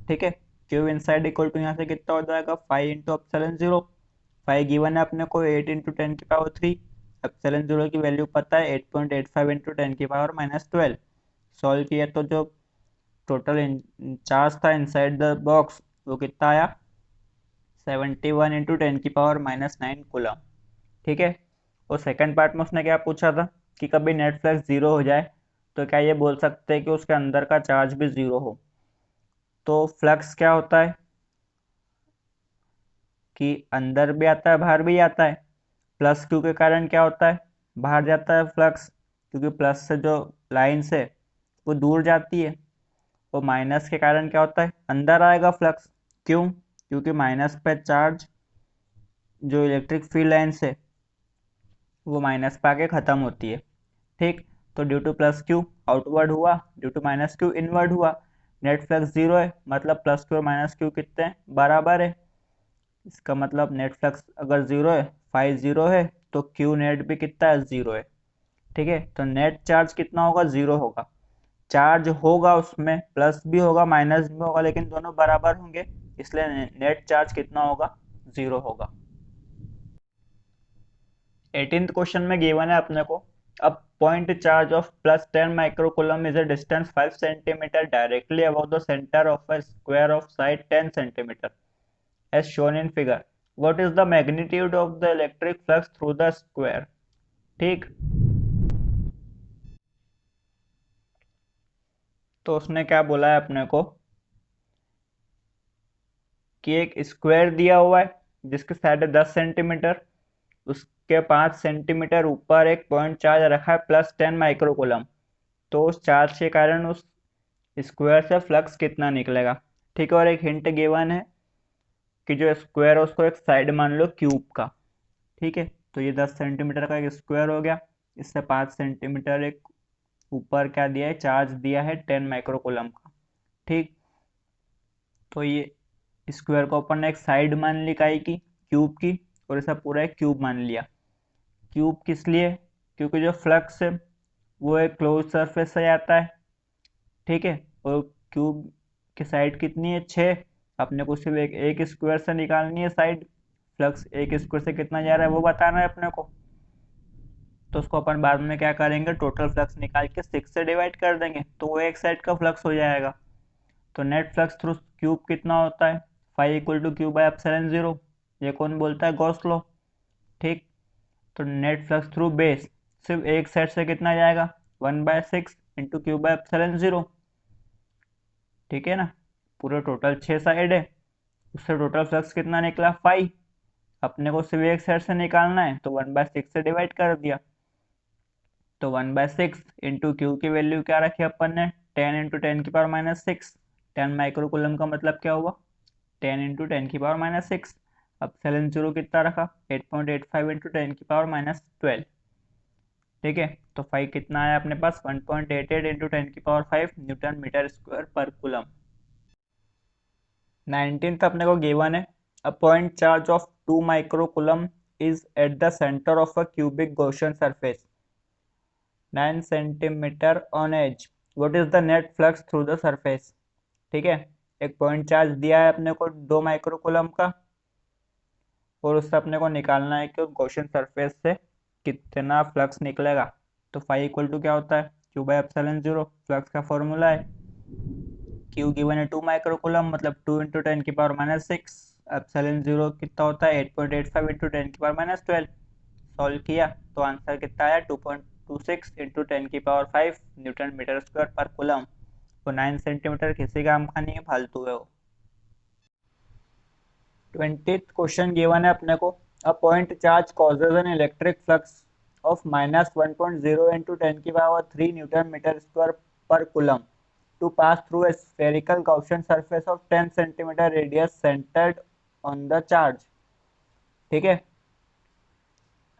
ठीक है, क्यू इनसाइड इक्वल टू यहाँ से कितना हो जाएगा, phi into epsilon zero. Phi given है अपने को 8 इंटू 10⁻³। एप्सिलॉन जीरो की वैल्यू पता है 8.85 इंटू 10⁻−12। सॉल्व किया तो जो टोटल चार्ज था इनसाइड द बॉक्स वो कितना आया, 71 इंटू 10⁻−9 कूलम। ठीक है, और सेकंड पार्ट में उसने क्या पूछा था कि कभी नेट फ्लक्स जीरो हो जाए तो क्या ये बोल सकते हैं कि उसके अंदर का चार्ज भी जीरो हो। तो फ्लक्स क्या होता है कि अंदर भी आता है बाहर भी आता है। प्लस क्यू के कारण क्या होता है, बाहर जाता है फ्लक्स, क्योंकि प्लस से जो लाइन्स है वो दूर जाती है। और माइनस के कारण क्या होता है, अंदर आएगा फ्लक्स। क्यों, क्योंकि माइनस पे चार्ज जो इलेक्ट्रिक फील्ड लाइन्स है वो माइनस पे आके खत्म होती है। ठीक, तो due to plus Q outward हुआ, due to minus Q inward हुआ। नेट फ्लक्स जीरो है, मतलब प्लस क्यू और माइनस क्यू कितने हैं, बराबर है। इसका मतलब नेट फ्लक्स अगर जीरो है, फाई जीरो है, तो क्यू नेट भी कितना है, जीरो है। ठीक है, तो नेट चार्ज कितना होगा, जीरो होगा। चार्ज होगा उसमें प्लस भी होगा माइनस भी होगा, लेकिन दोनों बराबर होंगे, इसलिए नेट चार्ज कितना होगा, जीरो होगा। 18th क्वेश्चन में गिवन है अपने को, a point charge of +10 microcoulomb is a distance 5 centimetre directly above the centre of a square of side 10 centimetre as shown in figure. What is the magnitude of the electric flux through the square? ठीक, तो उसने क्या बोला है अपने को कि एक स्क्वायर दिया हुआ है जिसकी साइड है 10 सेंटीमीटर, उसके 5 सेंटीमीटर ऊपर एक पॉइंट चार्ज रखा है +10 माइक्रोकूलम। तो उस चार्ज के कारण उस स्क्वायर से फ्लक्स कितना निकलेगा। ठीक है, और एक हिंट गिवन है कि जो स्क्वायर है उसको एक साइड मान लो क्यूब का। ठीक है, तो ये 10 सेंटीमीटर का एक स्क्वायर हो गया, इससे 5 सेंटीमीटर एक ऊपर क्या दिया है, चार्ज दिया है 10 माइक्रोकूलम का। ठीक, तो ये स्क्वायर को अपन ने एक साइड मान ली इकाई की क्यूब की, और ऐसा पूरा एक क्यूब मान लिया। क्यूब किस लिए, क्योंकि जो फ्लक्स है वो एक क्लोज सरफेस से आता है। ठीक है, और क्यूब की साइड कितनी है, 6। अपने को सिर्फ एक स्क्वायर से निकालनी है साइड, फ्लक्स एक स्क्वायर से कितना जा रहा है वो बताना है अपने को। तो उसको अपन बाद में क्या करेंगे, टोटल फ्लक्स निकाल के 6 से डिवाइड कर देंगे तो वो एक साइड का फ्लक्स हो जाएगा। तो नेट फ्लक्स थ्रू क्यूब कितना होता है, phi equal to Q by epsilon zero. ये कौन बोलता है, गॉस लॉ। ठीक, तो नेट फ्लक्स थ्रू बेस सिर्फ एक साइड से कितना जाएगा, 1/6 into Q by epsilon zero. ठीक है ना, पूरे टोटल 6 साइड है, उससे टोटल फ्लक्स कितना निकला, फाई। अपने को सिर्फ एक साइड से निकालना है तो 1/6 से डिवाइड कर दिया। तो 1/6 इंटू क्यू की वैल्यू क्या रखी अपन ने, 10 इंटू 10⁻⁻6। 10 माइक्रोकूलम का मतलब क्या हुआ, 10 इंटू 10⁻⁻6। अब सेलन जीरो कितना रखा, 8.85 इंटू 10⁻12। ठीक है, तो फाइव कितना आया अपने पास, 1.88 इंटू 10⁵ न्यूटन मीटर स्क्वायर पर कूलम। 19th अपने को गिवन है, a point charge of 2 microcoulomb is at the centre of a cubic Gaussian surface 9 centimetre on edge, what is the net flux through the surface. ठीक है, एक पॉइंट चार्ज दिया है अपने को 2 माइक्रोकूलम का, और उससे अपने को निकालना है कि गॉसियन सरफेस से कितना फ्लक्स निकलेगा। तो फाई इक्वल टू क्या होता है, Q by epsilon zero, flux का फॉर्मूला है क्यू गिवन है 2 माइक्रोकूलम, मतलब 2 इंटू 10⁻⁻6। एप्सिलॉन जीरो कितना होता है, 8.85 इंटू 10⁻12। सॉल्व किया तो आंसर कितना आया, 2.26 इंटू 10⁵ न्यूटन मीटर स्क्वायर पर कूलम। तो 9 सेंटीमीटर किसी काम का नहीं है, फालतू है वो। 20th क्वेश्चन गिवन है अपने को, a point charge causes an electric flux of -1.0 into 10⁻³ newton metre square पर coulomb to pass through a spherical Gaussian surface of 10 centimetre radius centred on the charge. ठीक है,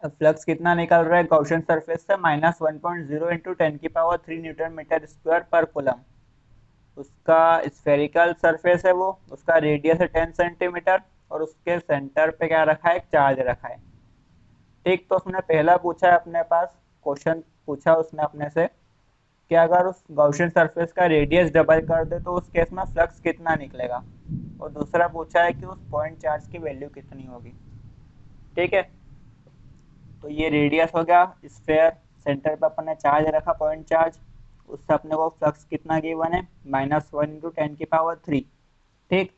फ्लक्स कितना निकल रहा है गॉसियन सरफेस से, -1.0 इंटू 10⁻³ न्यूटन मीटर स्क्वायर पर कूलम। उसका स्फेरिकल सरफेस है वो, उसका रेडियस है 10 सेंटीमीटर और उसके सेंटर पे क्या रखा है, एक चार्ज रखा है। ठीक, तो उसने पहला पूछा है अपने पास, क्वेश्चन पूछा उसने अपने से कि अगर उस गॉसियन सरफेस का रेडियस डबल कर दे तो उस केस में फ्लक्स कितना निकलेगा, और दूसरा पूछा है कि उस पॉइंट चार्ज की वैल्यू कितनी होगी। ठीक है, तो ये रेडियस हो गया स्फेयर, सेंटर पे अपन ने चार्ज रखा पॉइंट चार्ज, उससे अपने को फ्लक्स कितना गिवन है, -1 × 10⁻³ ठीक।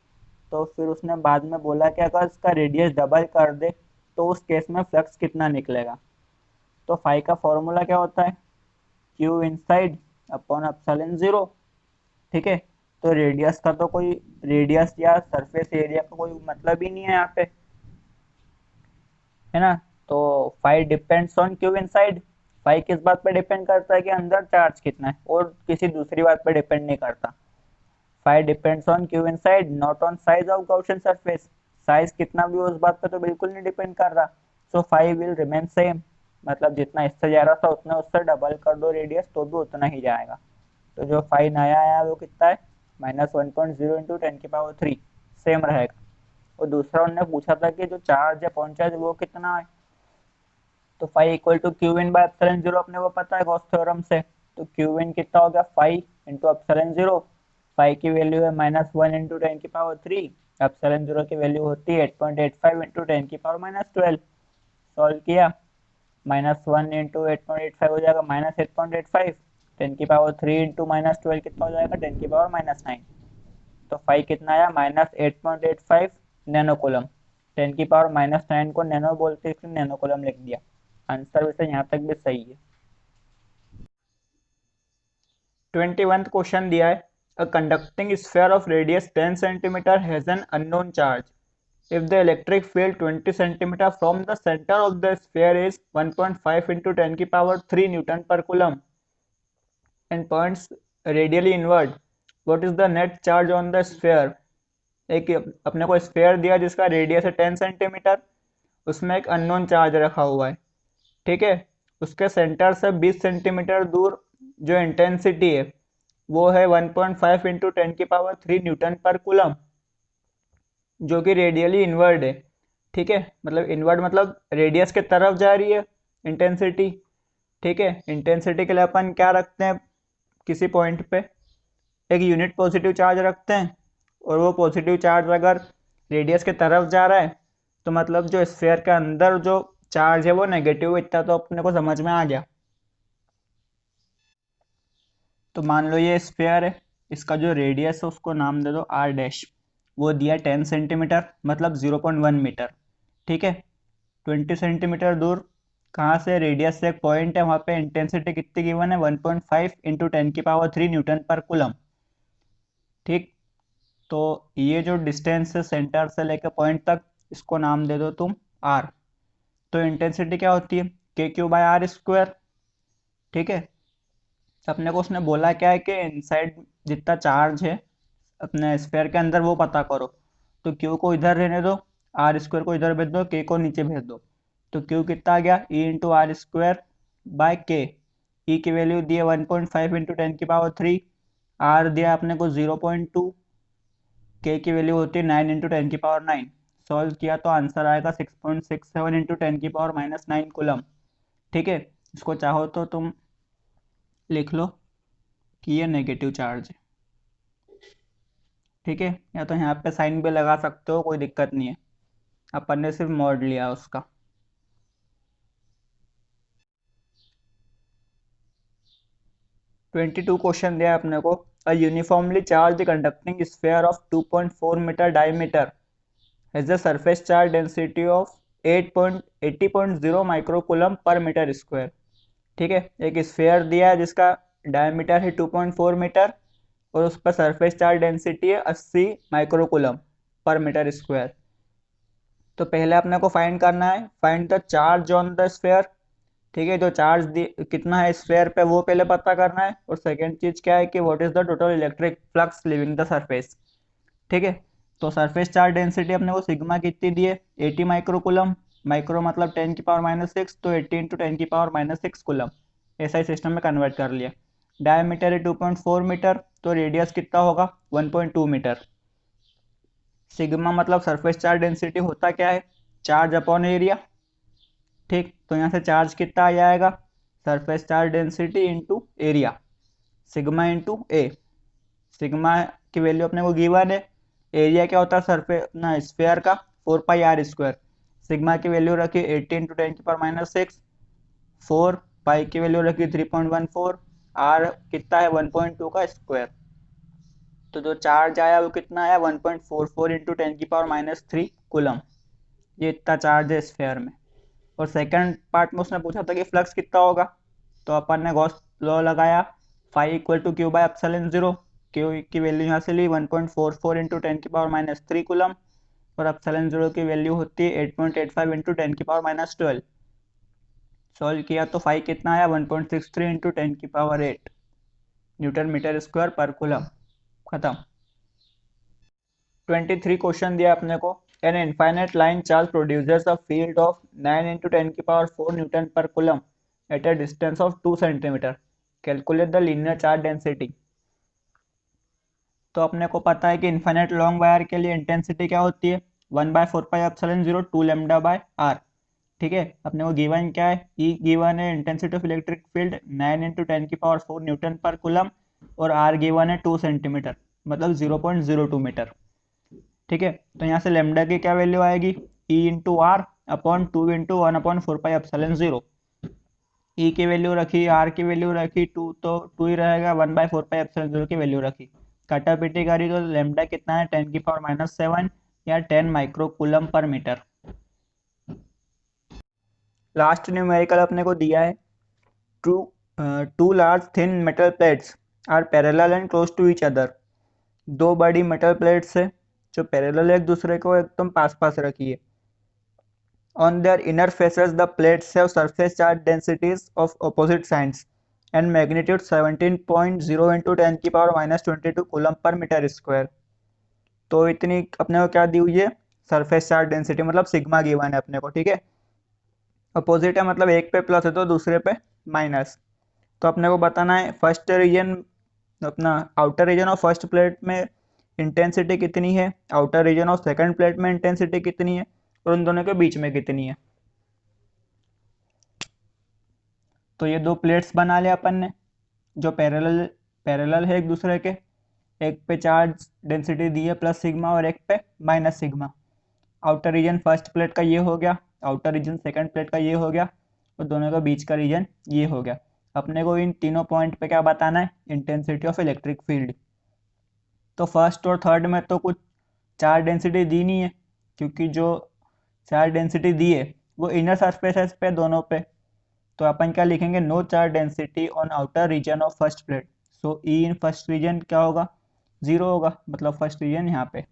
तो फिर उसने बाद में बोला कि अगर इसका रेडियस डबल कर दे तो उस केस में फ्लक्स कितना निकलेगा। तो फाई का फॉर्मूला क्या होता है, Q inside upon epsilon zero. ठीक है, तो रेडियस का तो कोई, रेडियस या सरफेस एरिया का कोई मतलब ही नहीं है यहाँ पे, है ना। तो phi depends on Q inside. Phi किस बात पे डिपेंड करता है कि अंदर चार्ज कितना है, और किसी दूसरी बात पे डिपेंड नहीं करता। Phi depends on Q inside not on size of Gaussian surface. Size कितना भी हो उस बात पे तो बिल्कुल नहीं डिपेंड कर रहा। So phi will remain same, मतलब जितना इससे जा रहा था उतना उससे डबल कर दो रेडियस तो भी उतना ही जाएगा। तो जो फाई नया आया वो कितना है, -1.0 इंटू 10⁻³ सेम रहेगा। और दूसरा उन्होंने पूछा था कि जो चार्ज है पॉइंट चार्ज वो कितना है, तो phi equal to Q in by epsilon zero अपने को पता है गॉस थ्योरम से। तो क्यू इन कितना हो गया, phi into epsilon zero. Phi की वैल्यू है -1 इंटू 10⁻³ एप्सिलॉन जीरो की वैल्यू होती है 8.85 इंटू 10⁻⁻12। सॉल्व किया, -1 इंटू 8.85 हो जाएगा -8.85, 10⁻³ इंटू -12 कितना हो जाएगा 10⁻⁻9। तो फाई कितना आया, -8.85 नैनो कूलम। 10⁻⁻9 को नैनो बोलते इसलिए नैनो कूलम लिख दिया। आंसर वैसे यहाँ तक भी सही है। 21th क्वेश्चन दिया है, a conducting sphere of radius 10 centimetre has an unknown charge if the electric field 20 centimeter from the center of the sphere is 1.5 into 10⁻³ Newton per coulomb and points radially inward, what is the net charge on the sphere? एक अपने को स्फेयर दिया जिसका रेडियस है 10 सेंटीमीटर, उसमें एक अननोन चार्ज रखा हुआ है। ठीक है, उसके सेंटर से 20 सेंटीमीटर दूर जो इंटेंसिटी है वो है 1.5 इंटू 10⁻³ न्यूटन पर कूलम, जो कि रेडियली इनवर्ड है। ठीक है, मतलब इनवर्ड मतलब रेडियस के तरफ जा रही है इंटेंसिटी। ठीक है, इंटेंसिटी के लिए अपन क्या रखते हैं, किसी पॉइंट पे एक यूनिट पॉजिटिव चार्ज रखते हैं, और वो पॉजिटिव चार्ज अगर रेडियस के तरफ जा रहा है तो मतलब जो स्फीयर के अंदर जो चार्ज है वो नेगेटिव, इतना तो अपने को समझ में आ गया। तो मान लो ये स्फीयर है, इसका जो रेडियस है उसको नाम दे दो आर डैश, वो दिया 10 सेंटीमीटर मतलब 0.1 मीटर। ठीक है, 20 सेंटीमीटर दूर कहाँ से, रेडियस से एक पॉइंट है, वहाँ पे इंटेंसिटी कितनी गिवन है 1.5 इंटू 10⁻³ न्यूटन पर कूलम। ठीक, तो ये जो डिस्टेंस है सेंटर से लेकर पॉइंट तक, इसको नाम दे दो तुम आर। तो इंटेंसिटी क्या होती है, KQ/R²। ठीक है, अपने को उसने बोला क्या है कि इनसाइड जितना चार्ज है अपने स्फीयर के अंदर वो पता करो। तो क्यू को इधर रहने दो, R² को इधर भेज दो, के को नीचे भेज दो। तो क्यू कितना आ गया, E/R²/K। ई की वैल्यू दी है 1.5 इंटू 10⁻³, आर दिया अपने को 0.2, के की वैल्यू होती है 9 इंटू 10⁻⁹। सॉल्व किया तो आंसर आएगा 6.67 इंटू 10⁻⁹ कूलम। ठीक है, इसको चाहो तो तुम लिख लो कि ये नेगेटिव चार्ज है। ठीक है, या तो यहाँ पे साइन भी लगा सकते हो, कोई दिक्कत नहीं है, अपन ने सिर्फ मॉड लिया उसका। 22 क्वेश्चन दिया है अपने को, a uniformly charged conducting sphere of 2.4 metre diameter has a surface charge density of 80.0 microcoulomb पर मीटर स्क्वायर। ठीक है, एक स्फीयर दिया है जिसका डायमीटर है 2.4 मीटर और उस पर सरफेस चार्ज डेंसिटी है 80 माइक्रोकूलम पर मीटर स्क्वायर। तो पहले अपने को फाइंड करना है, find the charge on the sphere. ठीक है, जो चार्ज कितना है स्फीयर पे वो पहले पता करना है, और सेकंड चीज क्या है कि what is the total electric flux living the surface. ठीक है, तो सरफेस चार्ज डेंसिटी अपने को सिग्मा कितनी दी है 80 माइक्रोकूलम, माइक्रो मतलब 10⁻⁻6, तो 80 इंटू 10⁻⁻6 कूलम। ऐसा ही सिस्टम में कन्वर्ट कर लिया। डायमीटर है 2.4 मीटर, तो रेडियस कितना होगा 1.2 मीटर। सिग्मा मतलब सरफेस चार्ज डेंसिटी होता क्या है, चार्ज अपॉन एरिया। ठीक, तो यहाँ से चार्ज कितना आ जाएगा, surface charge density into area, sigma into A. Sigma की वैल्यू अपने को गिवन है, एरिया क्या होता है सरफेस ना स्फेयर का 4πr²। सिग्मा की वैल्यू रखी 80 इंटू 10⁻⁻6, 4 पाई की वैल्यू रखी 3.14, आर कितना है 1.2 का स्क्वायर। तो जो चार्ज आया वो कितना आया 1.44 इंटू 10⁻³ कूलम। ये इतना चार्ज है स्फेयर में। और सेकंड पार्ट में उसने पूछा था कि फ्लक्स कितना होगा, तो अपन ने गॉस लॉ लगाया, phi equal to Q by epsilon 0। Q की वैल्यू यहाँ से ली 1.44 इंटू 10⁻³ कूलम, और एप्सिलॉन 0 की वैल्यू होती है 8.85 इंटू 10⁻12। सॉल्व किया तो फाई कितना आया 1.63 इंटू 10⁸ न्यूटन मीटर स्क्वायर पर कूलम। खत्म। 23 क्वेश्चन दिया अपने को। An infinite line charge producers a field of 9 into 10⁴ newton पर coulomb at a distance of 2 centimetre. Calculate the linear charge density. तो अपने को पता है कि इनफाइनाइट लॉन्ग वायर के लिए इंटेंसिटी क्या होती है 1/4πε0 2 लैम्डा बाय आर। ठीक है, अपने को गिवन क्या है, ई गिवन है intensity of electric field 9 into 10⁴ newton पर कूलम, और आर गिवन है 2 सेंटीमीटर मतलब 0.02 मीटर। ठीक है, तो यहाँ से लेमडा की क्या वैल्यू आएगी, E into R upon 2 into 1/4πε0। E की वैल्यू रखी, आर की वैल्यू रखी 2, तो 2 ही रहेगा, 1/4πε0 की वैल्यू रखी, काटा पीटी करी तो लेमडा कितना है 10⁻⁻7 या 10 माइक्रो कूलम पर मीटर। लास्ट न्यूमेरिकल अपने को दिया है, two large thin metal plates are parallel and close to each other. दो बड़ी मेटल प्लेट्स है जो पैरेलल एक दूसरे को एकदम पास पास रखी है। On their inner faces, the plates have surface charge densities of opposite signs and magnitude 17.0 into 10⁻⁻22 coulomb पर मीटर स्क्वायर। तो इतनी अपने को क्या दी हुई है, सरफेस चार्ज डेंसिटी मतलब सिग्मा गिवन है अपने को। ठीक है, अपोजिट है मतलब एक पे प्लस है तो दूसरे पे माइनस। तो अपने को बताना है फर्स्ट रीजन, अपना outer region of first plate में इंटेंसिटी कितनी है, outer region of second plate में इंटेंसिटी कितनी है, और उन दोनों के बीच में कितनी है। तो ये दो प्लेट्स बना लिया अपन ने जो पैरेलल पैरेलल है एक दूसरे के। एक पे चार्ज डेंसिटी दी है प्लस सिग्मा और एक पे minus sigma. Outer region first plate का ये हो गया, आउटर रीजन सेकंड प्लेट का ये हो गया, और दोनों का बीच का रीजन ये हो गया। अपने को इन तीनों पॉइंट पे क्या बताना है, इंटेंसिटी ऑफ इलेक्ट्रिक फील्ड। तो फर्स्ट और थर्ड में तो कुछ चार्ज डेंसिटी दी नहीं है, क्योंकि जो चार्ज डेंसिटी दी है वो इनर सरफेसेस पे दोनों पे। तो अपन क्या लिखेंगे, no charge density on outer region of first plate. So E in first region क्या होगा, 0 होगा, मतलब फर्स्ट रीजन यहाँ पे।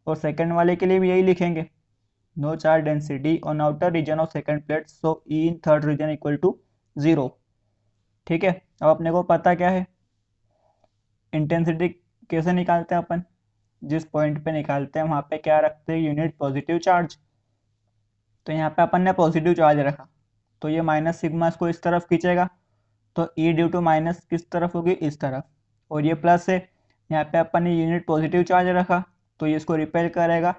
और सेकंड वाले के लिए भी यही लिखेंगे, no charge density on outer region of second plate, so E in third region equal to 0। ठीक है, अब अपने को पता क्या है, इंटेंसिटी कैसे निकालते हैं अपन, जिस पॉइंट पे निकालते हैं वहाँ पे क्या रखते हैं, यूनिट पॉजिटिव चार्ज। तो यहाँ पे अपन ने पॉजिटिव चार्ज रखा, तो ये माइनस सिग्मा इसको इस तरफ खींचेगा, तो ई ड्यू टू माइनस किस तरफ होगी, इस तरफ। और ये प्लस है, यहाँ पे अपन ने यूनिट पॉजिटिव चार्ज रखा, तो ये इसको रिपेल करेगा,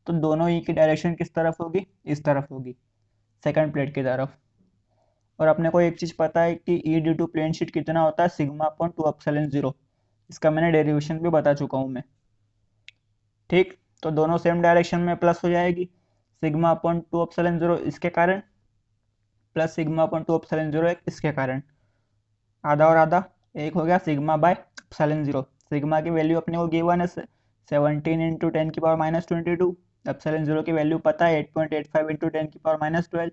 तो दोनों ई की डायरेक्शन किस तरफ होगी, इस तरफ होगी, सेकंड प्लेट की तरफ। और अपने को एक चीज़ पता है कि ई ड्यू टू प्लेन शीट कितना होता है, सिग्मा अपॉन 2 एप्सिलॉन 0। इसका मैंने डेरिवेशन भी बता चुका हूँ मैं। ठीक, तो दोनों सेम डायरेक्शन में प्लस हो जाएगी, सिग्मा अपॉन 2 एप्सिलॉन 0 इसके कारण, प्लस सिग्मा अपॉन 2 एप्सिलॉन 0 इसके कारण। आधा और आधा एक हो गया, सिग्मा बाय एप्सिलॉन 0। सिग्मा की वैल्यू अपने को गिवन है 17 इंटू 10⁻⁻22। एप्सिलॉन 0 की वैल्यू पता है 8.85 इंटू 10⁻12।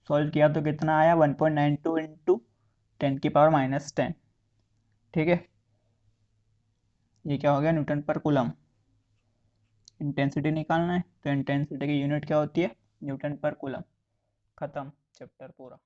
सॉल्व किया तो कितना आया 1.92 इंटू 10⁻10। ठीक है, ये क्या हो गया, न्यूटन पर कूलम। इंटेंसिटी निकालना है तो इंटेंसिटी की यूनिट क्या होती है, न्यूटन पर कूलम। खत्म, चैप्टर पूरा।